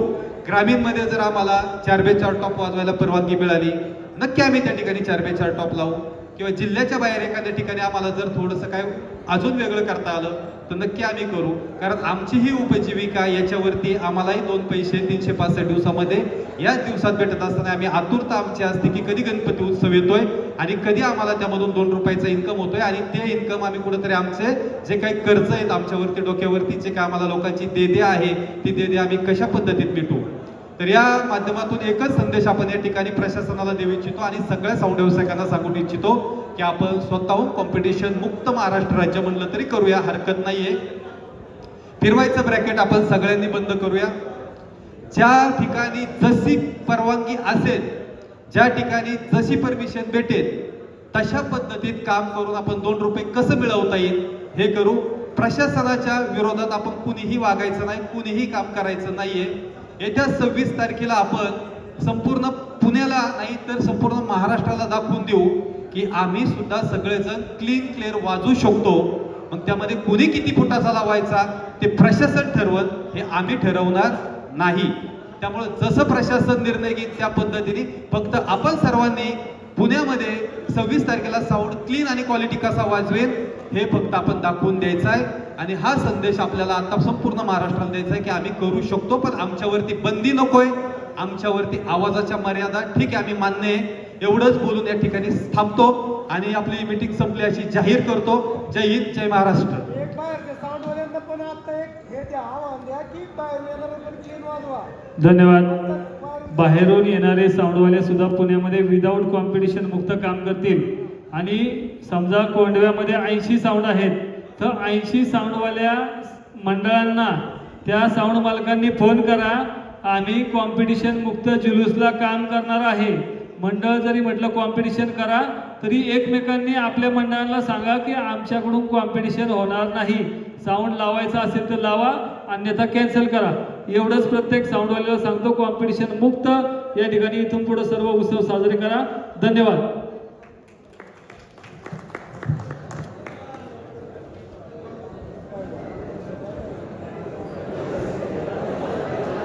ग्रामीणमध्ये जर आम्हाला 4 बेस 4 टॉप वाजवायला परवानगी मिळाली, नक्की आम्ही त्या ठिकाणी 4 बेस 4 टॉप लावू. किंवा जिल्ह्याच्या बाहेर एखाद्या ठिकाणी आम्हाला जर थोडंसं काय अजून वेगळं करता आलं तर नक्की आम्ही करू. कारण आमची ही उपजीविका याच्यावरती आम्हालाही 2 पैसे 365 दिवसामध्ये याच दिवसात भेटत असताना आम्ही आतुरता आमची असते की कधी गणपती उत्सव येतोय आणि कधी आम्हाला त्यामधून 2 रुपयाचा इन्कम होतोय आणि ते इन्कम आम्ही कुठेतरी आमचे जे काही कर्ज आहेत आमच्यावरती डोक्यावरती जे काय आम्हाला लोकांची देदे आहे ती देदे आम्ही कशा पद्धतीत मिटू. तर या माध्यमातून एकच संदेश आपण या ठिकाणी प्रशासनाला देऊ इच्छितो आणि सगळ्या साऊंड व्यावसायिकांना सांगू इच्छितो की आपण स्वतःहून कॉम्पिटिशन मुक्त महाराष्ट्र राज्य म्हणलं तरी करूया, हरकत नाहीये. फिरवायचं ब्रॅकेट आपण सगळ्यांनी बंद करूया. ज्या ठिकाणी जशी परवानगी असेल, ज्या ठिकाणी जशी परमिशन भेटेल तशा पद्धतीत काम करून आपण 2 रुपये कसं मिळवता येईल हे करू. प्रशासनाच्या विरोधात आपण कुणीही वागायचं नाही, कुणीही काम करायचं नाहीये. येत्या 26 तारखेला आपण संपूर्ण पुण्याला नाही तर संपूर्ण महाराष्ट्राला दाखवून देऊ की आम्ही सुद्धा सगळेजण क्लीन क्लिअर वाजवू शकतो. मग त्यामध्ये कुणी किती फुटाचा लावायचा ते प्रशासन ठरवत, हे आम्ही ठरवणार नाही. त्यामुळे जसं प्रशासन निर्णय घेईल त्या पद्धतीने फक्त आपण सर्वांनी पुण्यामध्ये 26 तारखेला साऊंड क्लीन आणि क्वालिटी कसा वाजवेल हे फक्त आपण दाखवून द्यायचा आहे. आणि हा संदेश आपल्याला आता संपूर्ण महाराष्ट्राला द्यायचा आहे की आम्ही करू शकतो, पण आमच्यावरती बंदी नकोय, आमच्यावरती आवाजाच्या मर्यादा ठीक आहे, आम्ही मान्य आहे. एवढंच बोलून या ठिकाणी थांबतो आणि आपली मीटिंग संपली अशी जाहीर करतो. जय हिंद, जय महाराष्ट्र. एक बाहेरच्या साऊंडवाल्यांना पण आता एक हे द्या, आव्हान द्या की बाहेर येणारे पण क्लीन वाजवा. धन्यवाद. बाहेरून येणारे साऊंडवाले सुद्धा पुण्यामध्ये विदाऊट कॉम्पिटिशन मुक्त काम करतील. आणि समजा कोंडव्यामध्ये 80 साऊंड आहेत तर 80 साऊंडवाल्या मंडळांना त्या साऊंड मालकांनी फोन करा, आम्ही कॉम्पिटिशन मुक्त जुलूसला काम करणार आहे. मंडळ जरी म्हटलं कॉम्पिटिशन करा तरी एकमेकांनी आपल्या मंडळाला सांगा की आमच्याकडून कॉम्पिटिशन होणार नाही, साऊंड लावायचा असेल तर लावा, अन्यथा कॅन्सल करा. एवढंच प्रत्येक साऊंडवाल्याला सांगतो. कॉम्पिटिशन मुक्त या ठिकाणी इथून पुढे सर्व उत्सव साजरे करा. धन्यवाद.